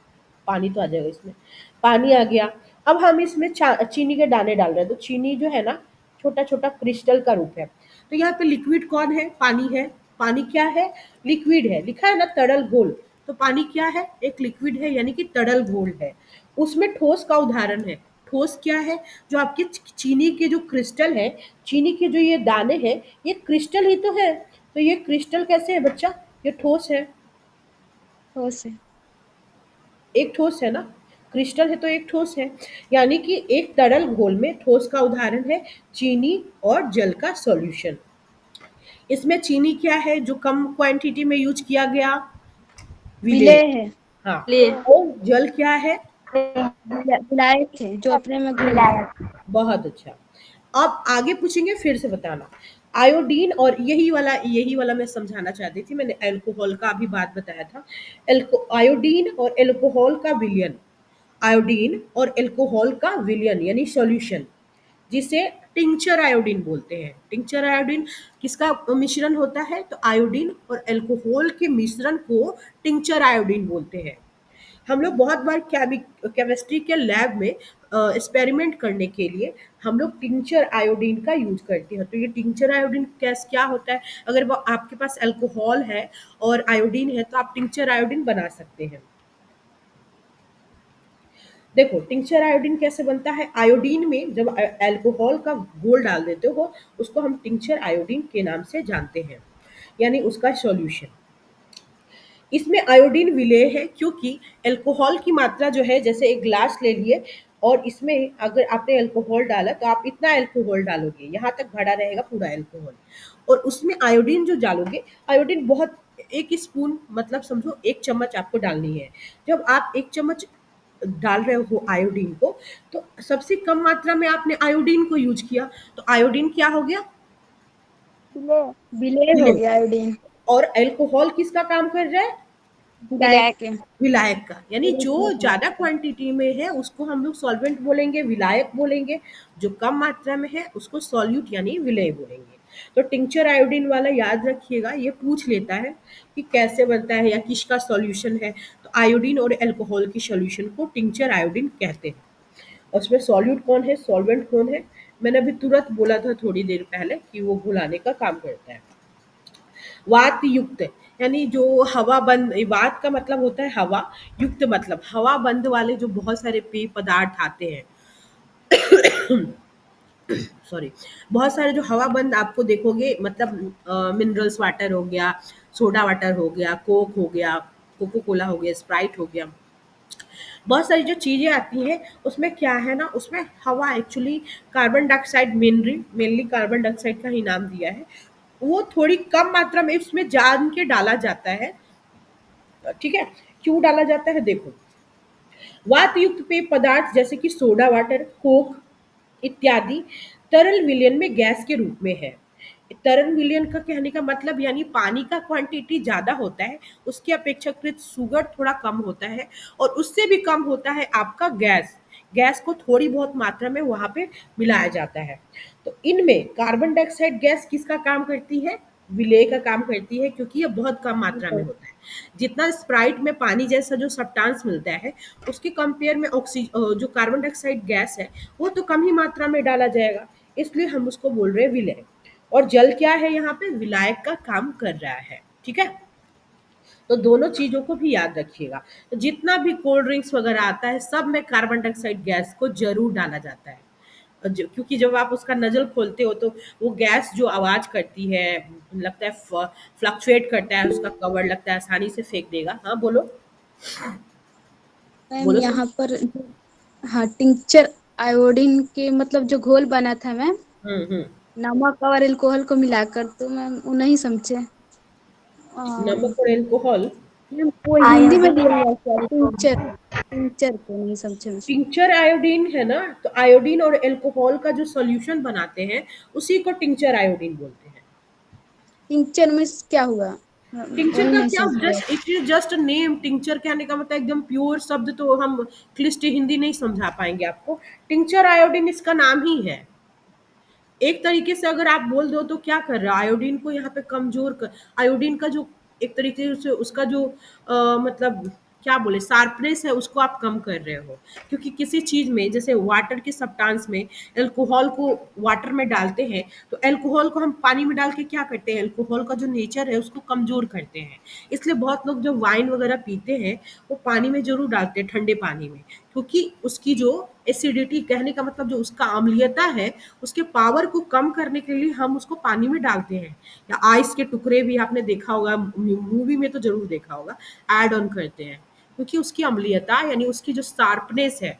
पानी तो आ जाएगा इसमें। पानी आ गया। अब हम इसमें चीनी के दाने डाल रहे हैं, तो चीनी जो है ना, छोटा छोटा क्रिस्टल का रूप है। तो यहाँ पे लिक्विड कौन है? पानी है। पानी क्या है? लिक्विड है। लिखा है ना तरल घोल, तो पानी क्या है? एक लिक्विड है, यानी कि तरल घोल है। उसमें ठोस का उदाहरण है। ठोस क्या है? जो आपके चीनी के जो क्रिस्टल है, चीनी के जो ये दाने हैं, ये क्रिस्टल ही तो है। तो ये क्रिस्टल कैसे है बच्चा? ये ठोस है। ठोस है। एक ठोस है ना, क्रिस्टल है तो एक ठोस है। यानी कि एक तरल घोल में ठोस का उदाहरण है चीनी और जल का सॉल्यूशन। इसमें चीनी क्या है जो कम क्वांटिटी में यूज किया गया? विलेय। विलेय है। हाँ। ले और जल क्या है? विलायक है जो अपने में घुल जाए। बहुत अच्छा। अब आगे पूछेंगे, फिर से बताना। आयोडीन, और यही वाला मैं समझाना चाहती थी, मैंने अल्कोहल का अभी बात बताया था। आयोडीन और अल्कोहल का विलयन, आयोडीन और अल्कोहल का विलयन यानी सॉल्यूशन, जिसे टिंचर आयोडीन बोलते हैं। टिंचर आयोडीन किसका मिश्रण होता है? तो आयोडीन और अल्कोहल के मिश्रण को टिंचर आयोडीन बोलते हैं। हम लोग बहुत बार केमिस्ट्री के लैब में एक्सपेरिमेंट करने के लिए हम लोग टिंचर आयोडीन का यूज करते हैं। तो ये टिंचर आयोडीन क्या होता है? अगर वो आपके पास अल्कोहल है और आयोडीन है, तो आप टिंचर आयोडीन बना सकते हैं। देखो टिंचर आयोडीन कैसे बनता है। आयोडीन में जब अल्कोहल का घोल डाल देते हो, उसको हम टिंचर आयोडीन के नाम से जानते हैं, यानी उसका सॉल्यूशन। इसमें आयोडीन विलेय है, क्योंकि अल्कोहल की मात्रा जो है, जैसे एक ग्लास ले लिए और इसमें अगर आपने अल्कोहल डाला, तो आप इतना अल्कोहल डालोगे, यहाँ तक भरा रहेगा पूरा अल्कोहल, और उसमें आयोडीन जो डालोगे, आयोडीन बहुत, एक स्पून मतलब समझो एक चम्मच आपको डालनी है। जब आप एक चम्मच डाल रहे हो आयोडीन को, तो सबसे कम मात्रा में आपने आयोडीन को यूज किया, तो आयोडीन क्या हो गया? विलेय। विलेय हो विलेय। गया आयोडीन। और अल्कोहल किसका काम कर रहा है? विलायक है। विलायक का। यानी जो ज़्यादा क्वांटिटी में है उसको हम लोग सॉल्वेंट बोलेंगे, विलायक बोलेंगे। जो कम मात्रा में है उसको सॉल्यूट यानी विलेय बोलेंगे। तो टिंचर आयोडीन वाला याद रखिएगा, ये पूछ लेता है कि कैसे बनता है या किसका सॉल्यूशन है। तो आयोडीन और अल्कोहल की सॉल्यूशन को टिंचर आयोडीन कहते हैं। और उसमें सॉल्यूट कौन है, सॉल्वेंट कौन है? मैंने अभी तुरंत बोला था थोड़ी देर पहले कि वो घुलाने का काम करता है। वात युक्त, यानी जो हवा बंद, वात का मतलब होता है हवा, युक्त मतलब हवा बंद वाले जो बहुत सारे पेय पदार्थ आते हैं, सॉरी, बहुत सारे जो हवा बंद आपको देखोगे, मतलब मिनरल्स वाटर हो गया, सोडा वाटर हो गया, कोक हो गया, कोको कोला हो गया, स्प्राइट हो गया, बहुत सारी जो चीज़ें आती हैं उसमें क्या है ना, उसमें हवा actually carbon dioxide mainly carbon dioxide का ही नाम दिया है, वो थोड़ी कम मात्रा में उसमें जान के डाला जाता है। ठीक है, क्यों डाला जाता है देखो, वात युक्त पेय पदार्थ जैसे कि सोडा वाटर, कोक इत्यादि तरल विलयन में गैस के रूप में है। तरल विलयन का कहने का मतलब यानी पानी का क्वांटिटी ज्यादा होता है, उसकी अपेक्षाकृत शुगर थोड़ा कम होता है, और उससे भी कम होता है आपका गैस। गैस को थोड़ी बहुत मात्रा में वहां पे मिलाया जाता है। तो इनमें कार्बन डाइऑक्साइड गैस किसका काम करती है, विलेय का काम करती है, क्योंकि ये बहुत कम मात्रा में होता है। जितना स्प्राइट में पानी जैसा जो सब्सटेंस मिलता है, उसके कंपेयर में जो कार्बन डाइऑक्साइड गैस है वो तो कम ही मात्रा में डाला जाएगा, इसलिए हम उसको बोल रहे हैं विलय। और जल क्या है, यहाँ पे विलायक का काम कर रहा है। ठीक है, तो दोनों चीजों को भी याद रखिएगा। तो जितना भी कोल्ड ड्रिंक्स वगैरह आता है सब में कार्बन डाइऑक्साइड गैस को जरूर डाला जाता है। क्योंकि जब आप उसका नजल खोलते हो तो वो गैस जो आवाज करती है, लगता है फ्लक्चुएट करता है, उसका कवर लगता है आसानी से फेंक देगा। हाँ बोलो, मैम बोलो तुम। यहाँ पर हाँ, टिंचर आयोडीन के मतलब जो घोल बना था मैम, हम्म। नमक और अल्कोहल को मिलाकर, तो मैम वो नहीं समझे। अम, नमक और अल्कोहल। मैम वो हिंदी में दिया हुआ था टिंचर, टिंचर को नहीं समझे मैम। टिंचर आयोडीन है ना, तो आयोडीन और अल्कोहल का जो सॉल्यूशन बनाते हैं उसी को टिंचर आयोडीन बोलते हैं। टिंचर में क्या हुआ? टिंचर वही का नहीं क्या, समझ गया। Just it is just name. Tincture कहने का मतलब एकदम प्योर शब्द तो हम क्लिष्ट हिंदी नहीं समझा पाएंगे आपको। टिंचर आयोडीन इसका नाम ही है। एक तरीके से अगर आप बोल दो तो क्या कर रहा है, आयोडीन को यहाँ पे कमजोर कर, आयोडीन का जो एक तरीके से उसका जो मतलब क्या बोले शार्पनेस है उसको आप कम कर रहे हो। क्योंकि किसी चीज में जैसे वाटर के सब्सटेंस में अल्कोहल को वाटर में डालते हैं, तो अल्कोहल को हम पानी में डाल के क्या करते हैं, अल्कोहल का जो नेचर है उसको कमजोर करते हैं। इसलिए बहुत लोग जो वाइन वगैरह पीते हैं वो पानी में जरूर डालते हैं, ठंडे पानी में, क्योंकि उसकी जो एसिडिटी, कहने का मतलब जो उसका अम्लीयता है, उसके पावर को कम करने के लिए हम उसको पानी में डालते हैं। या आइस के टुकड़े भी आपने देखा होगा, मूवी में तो जरूर देखा होगा, ऐड ऑन करते हैं, क्योंकि उसकी अम्लीयता यानी उसकी जो शार्पनेस है,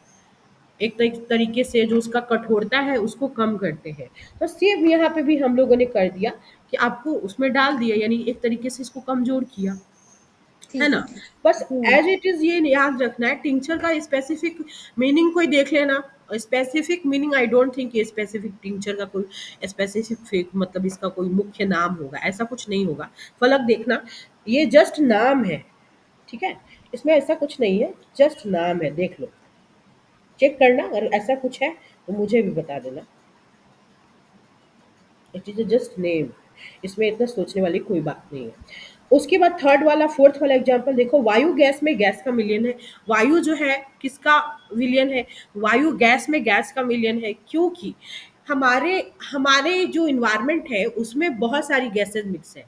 एक तरीके से जो उसका कठोरता है उसको कम करते हैं। तो सेम यहाँ पे भी हम लोगों ने कर दिया कि आपको उसमें डाल दिया, यानी एक तरीके से इसको कमजोर किया, है ठीक ना। है ठीक। बस हम्म, एज इट इज ये याद रखना है, टिंचर का स्पेसिफिक मीनिंग कोई देख लेना। Specific meaning I don't think ये स्पेसिफिक टिंचर का कोई स्पेसिफिक मतलब इसका कोई मुख्य नाम होगा, ऐसा कुछ नहीं होगा। फलक देखना, ये जस्ट नाम है। ठीक है, इसमें ऐसा कुछ नहीं है, जस्ट नाम है, देख लो, चेक करना, अगर ऐसा कुछ है तो मुझे भी बता देना। इट इज जस्ट नेम, इसमें इतना सोचने वाली कोई बात नहीं है। उसके बाद थर्ड वाला फोर्थ वाला एग्जांपल देखो, वायु गैस में गैस का मिलियन है। वायु जो है किसका विलियन है, वायु गैस में गैस का मिलियन है, क्योंकि हमारे हमारे जो इन्वायरमेंट है उसमें बहुत सारी गैसेस मिक्स है,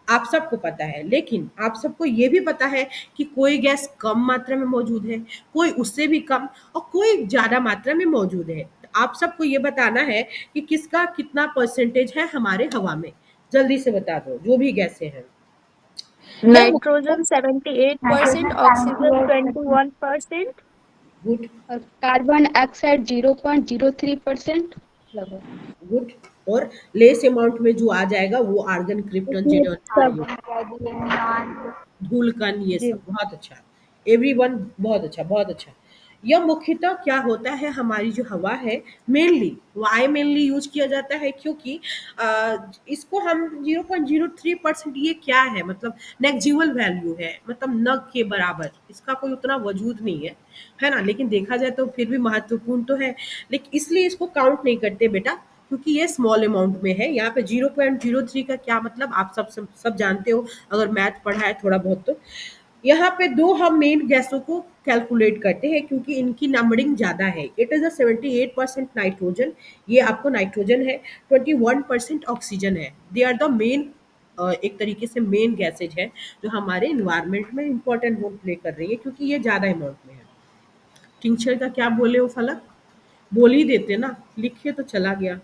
आप सबको पता है। लेकिन आप सबको ये भी पता है कि कोई गैस कम मात्रा में मौजूद है, कोई उससे भी कम, और कोई ज़्यादा मात्रा में मौजूद है। तो आप सबको ये बताना है कि किसका कितना परसेंटेज है हमारे हवा में। जल्दी से बता दो, जो भी गैसें हैं। यह नाइट्रोजन 78%, ऑक्सीजन 21%, गुड, और कार्बन डाइऑक्साइड 0.03% लगभग। गुड। और लेस अमाउंट में जो आ जाएगा वो आर्गन, क्रिप्टन, इसमें जीनॉन, सब धूल कण, ये जी। सब बहुत अच्छा। एवरीवन, बहुत अच्छा, बहुत अच्छा। यह मुख्यतः क्या होता है, हमारी जो हवा है, मेनली वाई मेनली यूज किया जाता है, क्योंकि इसको हम 0.03%, ये क्या है मतलब नेग्जिबल वैल्यू है, मतलब नग के बराबर, इसका कोई उतना वजूद नहीं है ना। लेकिन देखा जाए तो फिर भी महत्वपूर्ण तो है, लेकिन इसलिए इसको काउंट नहीं करते बेटा, क्योंकि ये स्मॉल अमाउंट में है। यहाँ पे 0.03 का क्या मतलब आप सब जानते हो, अगर मैथ पढ़ा है थोड़ा बहुत तो। यहाँ पे दो हम मेन गैसों को कैलकुलेट करते हैं क्योंकि इनकी नंबरिंग ज़्यादा है। इट इज़ अ 78% नाइट्रोजन, ये आपको नाइट्रोजन है, 21% ऑक्सीजन है। दे आर द मेन, एक तरीके से मेन गैसेज है जो हमारे इन्वायरमेंट में इंपॉर्टेंट रोल प्ले कर रही है क्योंकि ये ज़्यादा अमाउंट में है। टिंचर का क्या बोले वो फलक, बोल ही देते ना, लिखे तो चला गया।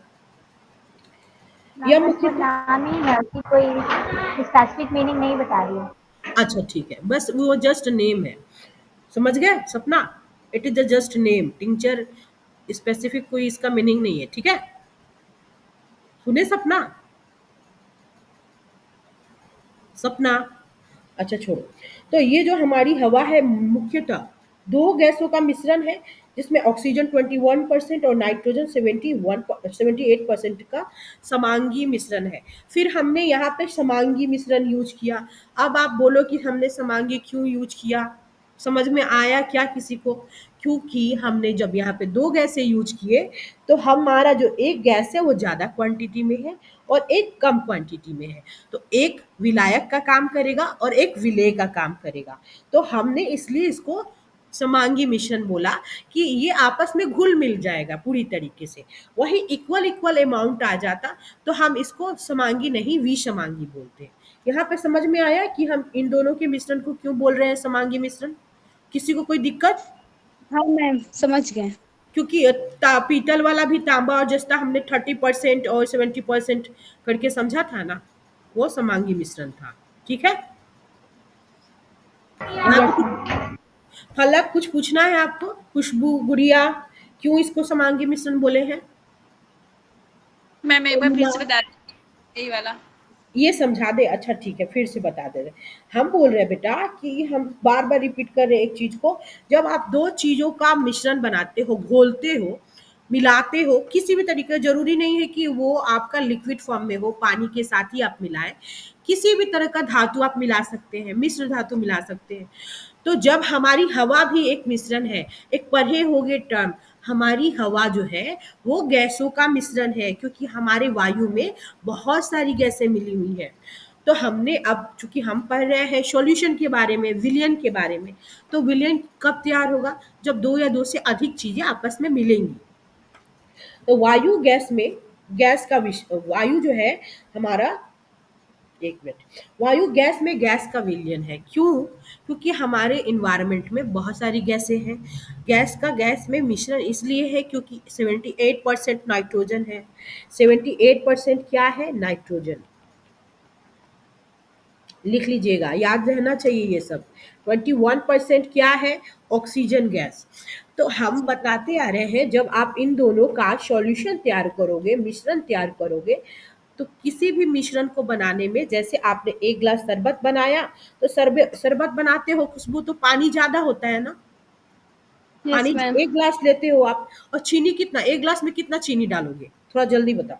यह मैम मुख्य, उसको नाम ही है, उसकी कोई स्पेसिफिक मीनिंग नहीं बता रही है। अच्छा ठीक है, बस वो जस्ट नेम है, समझ गए सपना? It is just name, tincture specific कोई इसका मीनिंग नहीं है, ठीक है? सुने सपना? सपना, अच्छा छोड़ो। तो ये जो हमारी हवा है मुख्यतः दो गैसों का मिश्रण है जिसमें ऑक्सीजन 21% और नाइट्रोजन 78% का समांगी मिश्रण है। फिर हमने यहाँ पे समांगी मिश्रण यूज किया। अब आप बोलो कि हमने समांगी क्यों यूज किया, समझ में आया क्या किसी को? क्योंकि हमने जब यहाँ पे दो गैसें यूज किए तो हमारा जो एक गैस है वो ज़्यादा क्वांटिटी में है और एक कम क्वांटिटी में है। तो एक विलायक का काम करेगा और एक विलेय का काम करेगा। तो हमने इसलिए इसको समांगी मिश्रण बोला कि ये आपस में घुल मिल जाएगा पूरी तरीके से। वही इक्वल इक्वल अमाउंट आ जाता तो हम इसको समांगी नहीं विषमांगी बोलते। यहाँ पे समझ में आया कि हम इन दोनों के मिश्रण को क्यों बोल रहे हैं समांगी मिश्रण? किसी को कोई दिक्कत? हाँ मैम, समझ गए। क्योंकि पीतल वाला भी तांबा और जस्ता हमने 30% और 70% करके समझा था ना, वो समांगी मिश्रण था। ठीक है, यहाँ पे यस कुछ मैम। फलक कुछ पूछना है आपको? खुशबू, गुड़िया, क्यों इसको समांगी मिश्रण बोले हैं? मैम एक बार फिर उर्मिला, से बता दीजिए यही वाला। ये समझा दे, अच्छा ठीक है फिर से बता दे रहे। हम बोल रहे हैं बेटा कि हम बार बार रिपीट कर रहे हैं एक चीज को। जब आप दो चीजों का मिश्रण बनाते हो, घोलते हो, मिलाते हो किसी भी तरीके, जरूरी नहीं है कि वो आपका लिक्विड फॉर्म में हो, पानी के साथ ही आप मिलाएं, किसी भी तरह का धातु आप मिला सकते हैं, मिश्र धातु मिला सकते हैं। तो जब हमारी हवा भी एक मिश्रण है, एक पढ़े होगे टर्म, हमारी हवा जो है वो गैसों का मिश्रण है क्योंकि हमारे वायु में बहुत सारी गैसें मिली हुई हैं। तो हमने अब चूंकि हम पढ़ रहे हैं सॉल्यूशन के बारे में, विलयन के बारे में, तो विलयन कब तैयार होगा? जब दो या दो से अधिक चीजें आपस में मिलेंगी। तो वायु गैस में, गैस का वायु जो है हमारा, एक मिनट, वायु गैस में गैस का विलयन है। क्यों? क्योंकि हमारे इन्वायरमेंट में बहुत सारी गैसें हैं। गैस का गैस में मिश्रण इसलिए है क्योंकि 78% नाइट्रोजन है। 78% क्या है? नाइट्रोजन। लिख लीजिएगा, याद रहना चाहिए ये सब। 21% क्या है? Oxygen gas. तो हम बताते आ रहे हैं जब आप इन दोनों का सॉल्यूशन तैयार करोगे, मिश्रण तैयार करोगे, तो किसी भी मिश्रण को बनाने में, जैसे आपने एक गिलास शरबत बनाया, तो शरबत बनाते हो खुशबू, तो पानी ज्यादा होता है ना। पानी यस मैम। एक गिलास लेते हो आप, और चीनी कितना, एक गिलास में कितना चीनी डालोगे? थोड़ा जल्दी बताओ।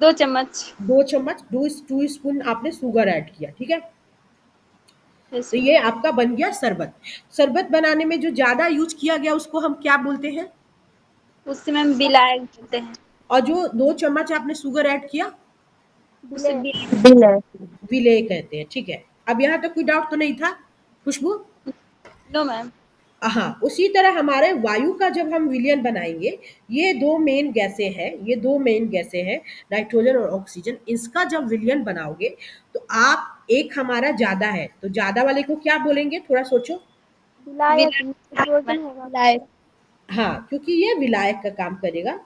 2 चम्मच। 2 चम्मच, टू स्पून आपने शुगर ऐड किया, ठीक है। यस तो मैम। ये आपका बन गया शरबत। शरबत बनाने में जो ज्यादा यूज किया गया उसको हम क्या बोलते हैं? उससे मैम विलायक बोलते हैं। और जो 2 चम्मच आपने शुगर ऐड किया, उसे विलय। बिल है। विलेय कहते हैं, ठीक है। अब यहाँ तक कोई डाउट तो नहीं था खुशबू? No ma'am. हाँ, उसी तरह हमारे वायु का जब हम विलयन बनाएंगे, ये दो मेन गैसें हैं, ये दो मेन गैसें हैं, नाइट्रोजन और ऑक्सीजन। इसका जब विलयन बनाओगे तो आप, एक हमारा ज्यादा है तो ज्यादा वाले को क्या बोलेंगे? थोड़ा सोचो। विलायक नाइट्रोजन होगा। विलायक। हाँ, क्योंकि ये विलायक का काम करेगा,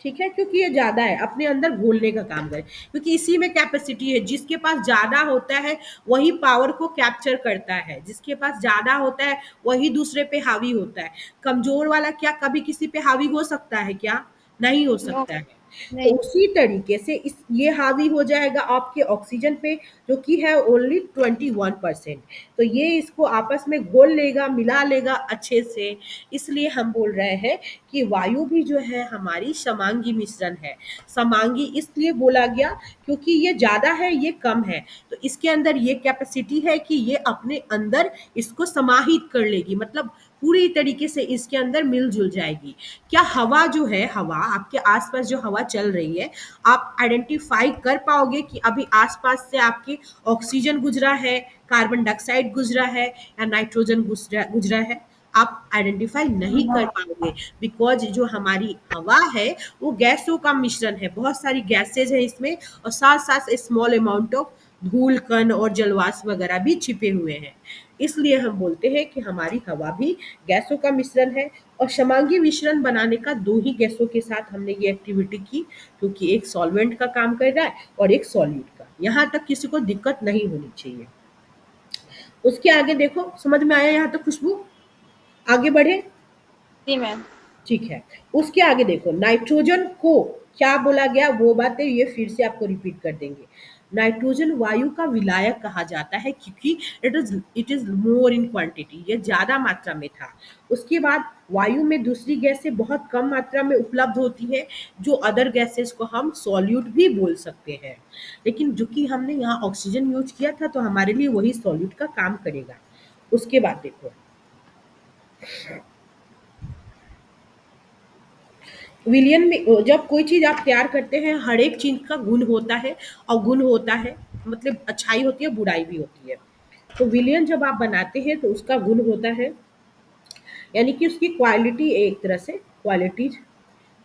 ठीक है, क्योंकि ये ज्यादा है, अपने अंदर घोलने का काम करे, क्योंकि इसी में कैपेसिटी है। जिसके पास ज्यादा होता है वही पावर को कैप्चर करता है, जिसके पास ज्यादा होता है वही दूसरे पे हावी होता है। कमजोर वाला क्या कभी किसी पे हावी हो सकता है क्या? नहीं हो नो। सकता है। तो नहीं। उसी तरीके से इस ये हावी हो जाएगा आपके ऑक्सीजन पे, जो कि है ओनली 21%। तो ये इसको आपस में घोल लेगा, मिला लेगा अच्छे से। इसलिए हम बोल रहे हैं कि वायु भी जो है हमारी समांगी मिश्रण है। समांगी इसलिए बोला गया क्योंकि ये ज़्यादा है, ये कम है, तो इसके अंदर ये कैपेसिटी है कि ये अपने अंदर इसको समाहित कर लेगी, मतलब पूरी तरीके से इसके अंदर मिलजुल जाएगी। क्या हवा जो है, हवा आपके आसपास जो हवा चल रही है, आप आइडेंटिफाई कर पाओगे कि अभी आसपास से आपके ऑक्सीजन गुजरा है, कार्बन डाइऑक्साइड गुजरा है या नाइट्रोजन गुजरा गुजरा है? आप आइडेंटिफाई नहीं कर पाओगे, बिकॉज जो हमारी हवा है वो गैसों का मिश्रण है, बहुत सारी गैसेज है इसमें, और साथ साथ स्मॉल अमाउंट ऑफ धूल कण और जलवाष्प वगैरह भी छिपे हुए हैं। इसलिए हम बोलते हैं कि हमारी हवा भी गैसों का मिश्रण है। और समांगी मिश्रण बनाने का दो ही गैसों के साथ हमने ये एक्टिविटी की, क्योंकि एक सॉल्वेंट का काम कर रहा है और एक सॉल्यूट का। यहाँ तक किसी को दिक्कत नहीं होनी चाहिए। उसके आगे देखो, समझ में आया यहाँ तक खुशबू? आगे बढ़े? जी मैम। ठीक है। उसके आगे देखो, नाइट्रोजन को क्या बोला गया, वो बातें ये फिर से आपको रिपीट कर देंगे। नाइट्रोजन वायु का विलायक कहा जाता है, क्योंकि it is more in quantity, ये ज्यादा मात्रा में था। उसके बाद वायु में दूसरी गैसें बहुत कम मात्रा में उपलब्ध होती है, जो अदर गैसेस को हम सॉल्यूट भी बोल सकते हैं, लेकिन जो कि हमने यहाँ ऑक्सीजन यूज किया था, तो हमारे लिए वही सॉल्यूट का काम करेगा। उसके बाद देखो, विलियन में जब कोई चीज़ आप तैयार करते हैं, हर एक चीज़ का गुण होता है, और गुण होता है मतलब अच्छाई होती है, बुराई भी होती है। तो विलियन जब आप बनाते हैं तो उसका गुण होता है, यानी कि उसकी क्वालिटी, एक तरह से क्वालिटीज,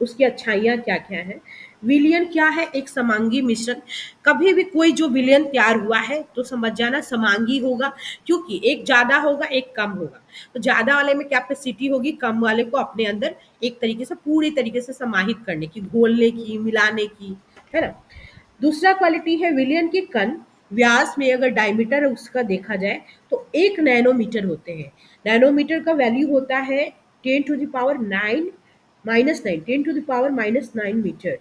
उसकी अच्छाइयाँ क्या क्या है। विलियन क्या है? एक समांगी मिश्रण। कभी भी कोई जो विलियन तैयार हुआ है तो समझ जाना समांगी होगा, क्योंकि एक ज़्यादा होगा एक कम होगा। तो ज़्यादा वाले में कैपेसिटी होगी, कम वाले को अपने अंदर एक तरीके से पूरी तरीके से समाहित करने की, घोलने की, मिलाने की, है ना। दूसरा क्वालिटी है विलियन के कण। व्यास में अगर डायमीटर उसका देखा जाए तो 1 नैनोमीटर होते हैं। नैनोमीटर का वैल्यू होता है 10⁻⁹ -9, 10⁻⁻⁹ मीटर।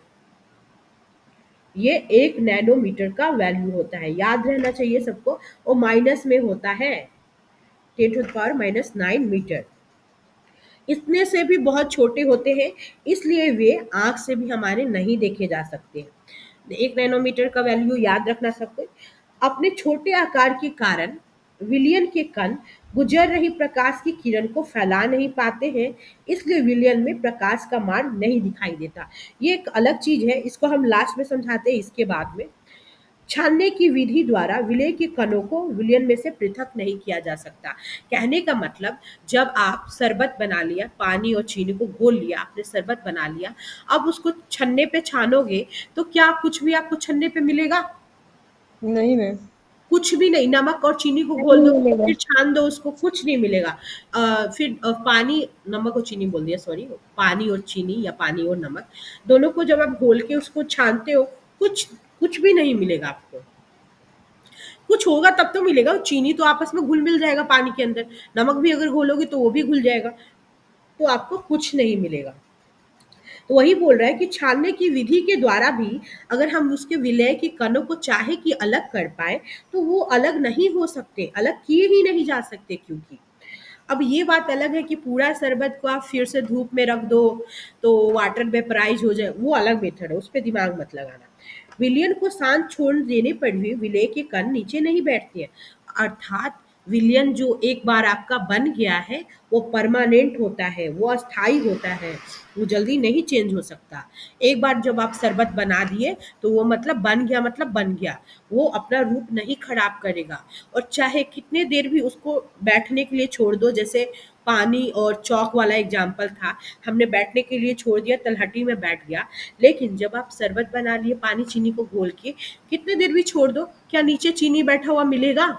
ये 1 नैनोमीटर का वैल्यू होता है, याद रहना चाहिए सबको। और माइनस में होता है 10⁻⁻⁹ मीटर। इतने से भी बहुत छोटे होते हैं, इसलिए वे आंख से भी हमारे नहीं देखे जा सकते। 1 नैनोमीटर का वैल्यू याद रखना सबको। अपने छोटे आकार के कारण विलियन के कण गुजर रही प्रकाश की किरण को फैला नहीं पाते हैं, इसलिए विलियन में प्रकाश का मार्ग नहीं दिखाई देता। ये एक अलग चीज है, इसको हम लास्ट में समझाते हैं इसके बाद में। छानने की विधि द्वारा विलय के कणों को विलयन में से पृथक नहीं किया जा सकता। कहने का मतलब, जब आप शरबत बना लिया, पानी और चीनी को घोल लिया, आपने शरबत बना लिया, अब उसको छन्ने पे छानोगे तो क्या कुछ भी आपको छन्ने पे मिलेगा? नहीं मैम। कुछ भी नहीं। नमक और चीनी को घोल नहीं दो, मिलेगा। फिर छान दो उसको, कुछ नहीं मिलेगा। फिर पानी, नमक और चीनी बोल दिया, सॉरी, पानी और चीनी या पानी और नमक दोनों को जब आप घोल के उसको छानते हो, कुछ कुछ भी नहीं मिलेगा आपको। कुछ होगा तब तो मिलेगा, चीनी तो आपस में घुल मिल जाएगा पानी के अंदर, नमक भी अगर घोलोगे तो वो भी घुल जाएगा, तो आपको कुछ नहीं मिलेगा। तो वही बोल रहा है कि छानने की विधि के द्वारा भी अगर हम उसके विलय के कणों को चाहे कि अलग कर पाए, तो वो अलग नहीं हो सकते, अलग किए ही नहीं जा सकते। क्योंकि अब ये बात अलग है कि पूरा शरबत को आप फिर से धूप में रख दो तो वाटर वेपराइज हो जाए, वो अलग मेथड है, उस पर दिमाग मत लगाना। विलयन को शांत छोड़ देने पर भी विलय के कण नीचे नहीं बैठते हैं। अर्थात विलयन जो एक बार आपका बन गया है वो परमानेंट होता है, वो अस्थाई होता है, वो जल्दी नहीं चेंज हो सकता। एक बार जब आप शरबत बना दिए तो वो मतलब बन गया, मतलब बन गया, वो अपना रूप नहीं खराब करेगा। और चाहे कितने देर भी उसको बैठने के लिए छोड़ दो, जैसे पानी और चौक वाला एग्जाम्पल था, हमने बैठने के लिए छोड़ दिया, तलहटी में बैठ गया, लेकिन जब आप शरबत बना लिए पानी चीनी को घोल के, कितने देर भी छोड़ दो, क्या नीचे चीनी बैठा हुआ मिलेगा?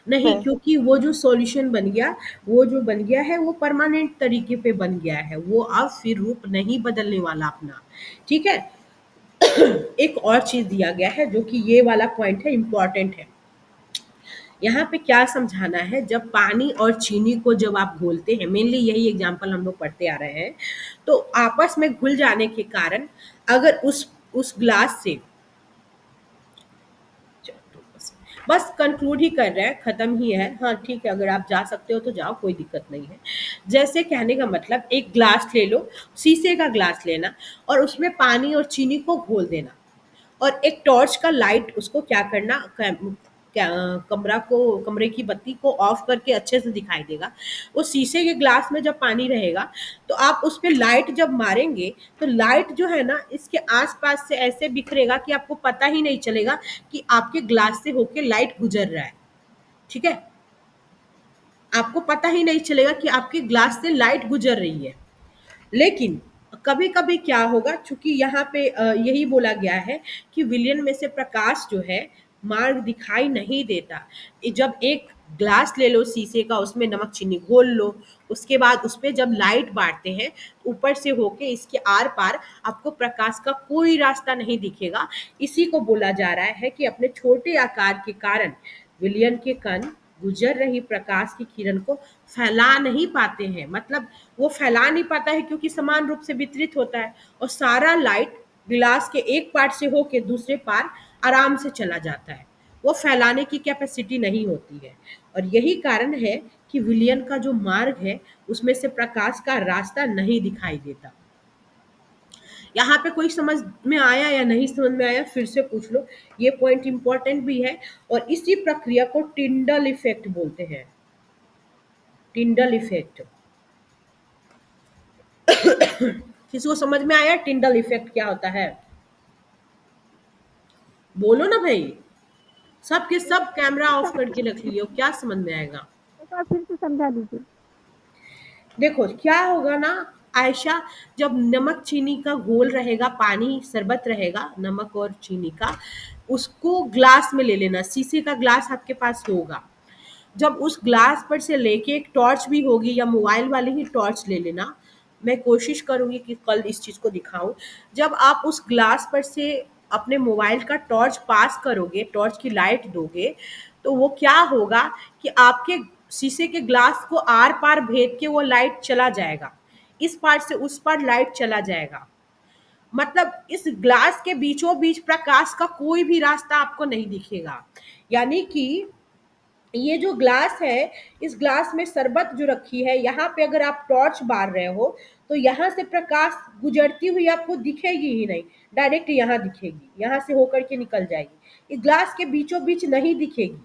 नहीं, नहीं। क्योंकि वो जो सॉल्यूशन बन गया, वो जो बन गया है वो परमानेंट तरीके पे बन गया है, वो अब फिर रूप नहीं बदलने वाला अपना। ठीक है। एक और चीज दिया गया है जो कि ये वाला पॉइंट है, इम्पॉर्टेंट है। यहाँ पे क्या समझाना है, जब पानी और चीनी को जब आप घोलते हैं, मेनली यही एग्जाम्पल हम लोग पढ़ते आ रहे हैं, तो आपस में घुल जाने के कारण अगर उस ग्लास से, बस कंक्लूड ही कर रहे हैं, खत्म ही है। हाँ ठीक है, अगर आप जा सकते हो तो जाओ, कोई दिक्कत नहीं है। जैसे कहने का मतलब, एक ग्लास ले लो, शीशे का ग्लास लेना, और उसमें पानी और चीनी को घोल देना, और एक टॉर्च का लाइट उसको क्या करना, कमरे की बत्ती को ऑफ करके अच्छे से दिखाई देगा। वो शीशे के ग्लास में जब पानी रहेगा तो आप उस पे लाइट जब मारेंगे तो लाइट जो है ना इसके आसपास से ऐसे बिखरेगा कि आपको पता ही नहीं चलेगा कि आपके ग्लास से होके लाइट गुजर रहा है। ठीक है, आपको पता ही नहीं चलेगा कि आपके ग्लास से लाइट गुजर रही है। लेकिन कभी कभी क्या होगा, चूंकि यहाँ पे यही बोला गया है कि विलियन में से प्रकाश जो है मार्ग दिखाई नहीं देता। जब एक ग्लास ले लो शीशे का, उसमें नमक चीनी घोल लो, उसके बाद उस पे जब लाइट बांटते हैं ऊपर से होके इसके आर पार आपको प्रकाश का कोई रास्ता नहीं दिखेगा। इसी को बोला जा रहा है कि अपने छोटे आकार के कारण विलियन के कण गुजर रही प्रकाश की किरण को फैला नहीं पाते हैं। मतलब वो फैला नहीं पाता है क्योंकि समान रूप से वितरित होता है और सारा लाइट गिलास के एक पार्ट से होके दूसरे पार आराम से चला जाता है। वो फैलाने की कैपेसिटी नहीं होती है और यही कारण है कि विलियन का जो मार्ग है उसमें से प्रकाश का रास्ता नहीं दिखाई देता। यहाँ पे कोई समझ में आया या नहीं समझ में आया फिर से पूछ लो, ये पॉइंट इंपॉर्टेंट भी है। और इसी प्रक्रिया को टिंडल इफेक्ट बोलते हैं। टिंडल इफेक्ट किसी को समझ में आया टिंडल इफेक्ट क्या होता है? बोलो ना भाई, सबके सब कैमरा ऑफ करके रख लियो, क्या समझ में आएगा? एक बार फिर से समझा दीजिए। देखो क्या होगा ना आयशा, जब नमक चीनी का घोल रहेगा, पानी शरबत रहेगा नमक और चीनी का, उसको ग्लास में ले लेना। शीशे का ग्लास आपके पास होगा, जब उस ग्लास पर से लेके एक टॉर्च भी होगी या मोबाइल वाली ही टॉर्च ले लेना। मैं कोशिश करूंगी कि कल इस चीज को दिखाऊं। जब आप उस ग्लास पर से अपने मोबाइल का टॉर्च पास करोगे, टॉर्च की लाइट दोगे, तो वो क्या होगा कि आपके शीशे के ग्लास को आर पार भेद के वो लाइट चला जाएगा, इस पार से उस पार लाइट चला जाएगा। मतलब इस ग्लास के बीचों बीच प्रकाश का कोई भी रास्ता आपको नहीं दिखेगा। यानी कि ये जो ग्लास है, इस ग्लास में शरबत जो रखी है, यहाँ पे अगर आप टॉर्च बार रहे हो तो यहाँ से प्रकाश गुजरती हुई आपको दिखेगी ही नहीं, डायरेक्ट यहाँ दिखेगी, यहाँ से होकर के निकल जाएगी, इस ग्लास के बीचों बीच नहीं दिखेगी।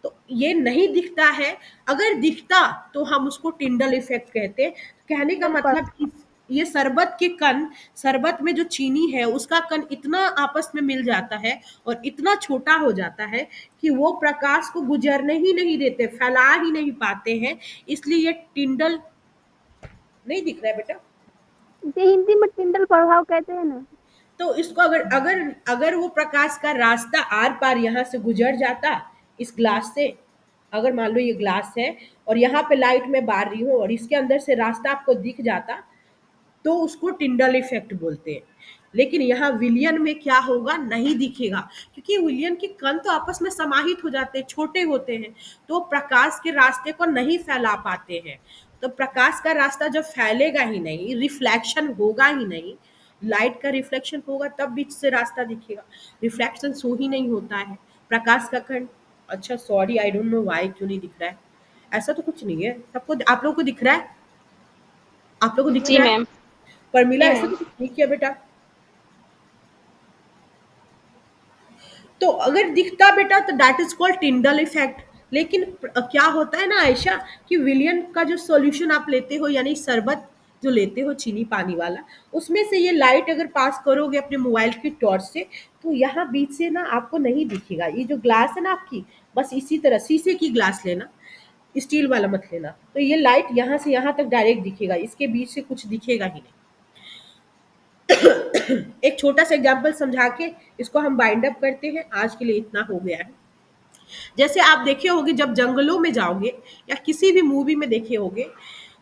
तो ये नहीं दिखता है। अगर दिखता तो हम उसको टिंडल इफेक्ट कहते हैं। कहने का मतलब ये शरबत के कण, शरबत में जो चीनी है उसका कण इतना आपस में मिल जाता है और इतना छोटा हो जाता है कि वो प्रकाश को गुजरने ही नहीं देते, फैला ही नहीं पाते हैं। इसलिए ये टिंडल नहीं दिख रहा है बेटा। इसे हिंदी में टिंडल प्रभाव कहते हैं ना। तो इसको अगर अगर अगर वो प्रकाश का रास्ता आर पार यहाँ से गुजर जाता इस ग्लास से, अगर मान लो ये ग्लास है और यहाँ पे लाइट में बार रही हूँ और इसके अंदर से रास्ता आपको दिख जाता, तो उसको टिंडल इफेक्ट बोलते हैं। लेकिन यहाँ विलियन में क्या होगा, नहीं दिखेगा, क्योंकि विलियन के कण तो आपस में समाहित हो जाते हैं, छोटे होते हैं, तो प्रकाश के रास्ते को नहीं फैला पाते हैं। तो प्रकाश का रास्ता जब फैलेगा ही नहीं, रिफ्लेक्शन होगा ही नहीं, लाइट का रिफ्लेक्शन होगा तब बीच से रास्ता दिखेगा। रिफ्लेक्शन सो ही नहीं होता है प्रकाश का कण। अच्छा sorry, I don't know why क्यों नहीं दिख रहा है। ऐसा तो कुछ नहीं है, सबको आप लोगों को दिख रहा है, आप लोगों को दिख जी रहा है। मैम। परमिला जी ऐसा मैम। तो कुछ नहीं किया बेटा। तो अगर दिखता बेटा तो that is called Tyndall effect. लेकिन क्या होता है ना आयशा, कि विलियन का जो सॉल्यूशन आप लेते हो, यानी शरबत जो लेते हो चीनी पानी वाला, उसमें से ये लाइट अगर पास करोगे अपने मोबाइल की टॉर्च से, तो यहाँ बीच से ना आपको नहीं दिखेगा। ये जो ग्लास है ना आपकी, बस इसी तरह शीशे की ग्लास लेना, स्टील वाला मत लेना, तो ये लाइट यहाँ से यहाँ तक डायरेक्ट दिखेगा, इसके बीच से कुछ दिखेगा ही नहीं। एक छोटा सा एग्जाम्पल समझा के इसको हम बाइंड अप करते हैं। आज के लिए इतना हो गया है। जैसे आप देखे होंगे जब जंगलों में जाओगे या किसी भी मूवी में देखे होंगे,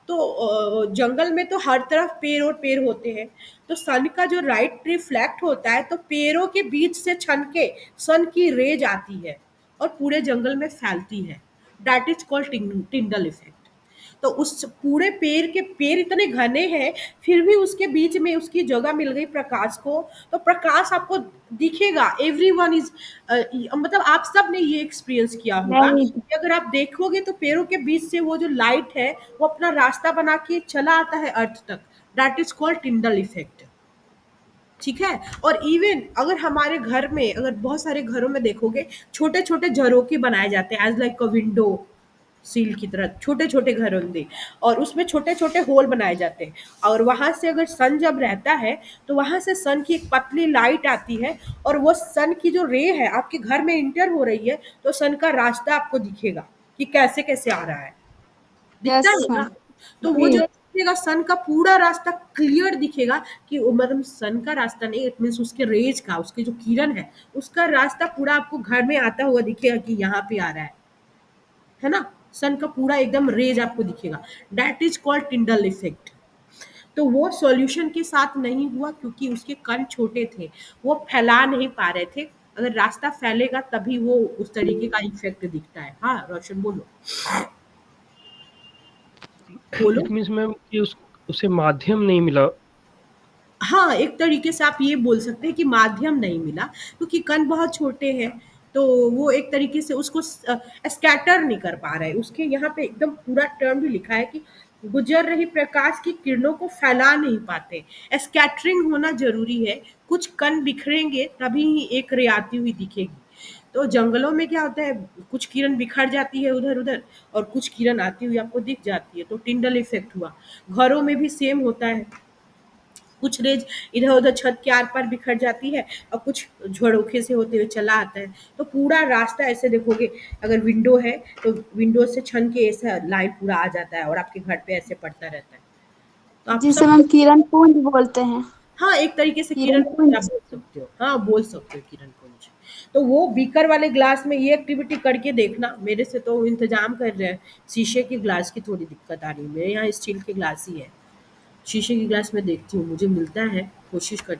तो जंगल में तो हर तरफ पेड़ और पेड़ होते हैं, तो सन का जो राइट रिफ्लेक्ट होता है तो पेड़ों के बीच से छन के सन की रेज आती है और पूरे जंगल में फैलती है। That is called Tyndall effect. तो उस पूरे पेड़ के पेड़ इतने घने हैं, फिर भी उसके बीच में उसकी जगह मिल गई प्रकाश को, तो प्रकाश आपको दिखेगा। एवरीवन इज मतलब आप सब ने ये एक्सपीरियंस किया होगा नहीं, कि अगर आप देखोगे तो पेड़ों के बीच से वो जो लाइट है वो अपना रास्ता बना के चला आता है अर्थ तक। That is called Tyndall effect. ठीक है। और इवन अगर हमारे घर में, अगर बहुत सारे घरों में देखोगे, छोटे छोटे झरोके बनाए जाते हैं as like a window sill की तरह, छोटे छोटे घर होंगे, और उसमें छोटे छोटे होल बनाए जाते हैं, और वहां से अगर सन जब रहता है तो वहां से सन की एक पतली लाइट आती है, और वो सन की जो रे है आपके घर में इंटर हो रही है, तो सन का रास्ता आपको दिखेगा कि कैसे कैसे आ रहा है, दिखता यस है ना। मैम। तो वो जी। जो दिखेगा सन का पूरा रास्ता क्लियर दिखेगा, कि मतलब सन का रास्ता नहीं, इट मीन्स उसके रेज का, उसके जो किरण है उसका रास्ता पूरा आपको घर में आता हुआ दिखेगा कि यहाँ पे आ रहा है ना। सन का पूरा एकदम रेज आपको दिखेगा। That is called Tyndall effect. तो वो सॉल्यूशन के साथ नहीं हुआ क्योंकि उसके कण छोटे थे, वो फैला नहीं पा रहे थे। अगर रास्ता फैलेगा तभी वो उस तरीके का इफेक्ट दिखता है। हाँ रोशन बोलो। बोलो। इट मीन्स मैम कि उसे माध्यम नहीं मिला। हाँ, एक तरीके से आप ये बोल सकते हैं कि माध्यम नहीं मिला, क्योंकि कण बहुत छोटे हैं, तो वो एक तरीके से उसको स्कैटर नहीं कर पा रहे। उसके यहाँ पे एकदम पूरा टर्म भी लिखा है कि गुजर रही प्रकाश की किरणों को फैला नहीं पाते। स्कैटरिंग होना ज़रूरी है, कुछ कण बिखरेंगे तभी ही एक रे आती हुई दिखेगी। तो जंगलों में क्या होता है, कुछ किरण बिखर जाती है उधर-उधर, और कुछ किरण आती हुई आपको दिख जाती है, तो टिंडल इफ़ेक्ट हुआ। घरों में भी सेम होता है। कुछ रेज इधर उधर छत के आर पार बिखर जाती है, और कुछ झरोखे से होते हुए चला आता है। तो पूरा रास्ता ऐसे देखोगे, अगर विंडो है तो विंडो से छन के ऐसा लाइन पूरा आ जाता है और आपके घर पे ऐसे पड़ता रहता है। तो आप जिसे सब, हम किरण पुंज बोलते हैं। हाँ एक तरीके से किरण किरण पुंज आप पुंज। बोल सकते हो। हाँ बोल सकते हो किरण पुंज। तो वो बीकर वाले ग्लास में ये एक्टिविटी करके देखना। मेरे से तो इंतजाम कर रहे हैं, शीशे के ग्लास की थोड़ी दिक्कत आ रही है, मेरे यहाँ स्टील के ग्लास ही है। शीशे की ग्लास में देखती हूँ, मुझे मिलता है, कोशिश करती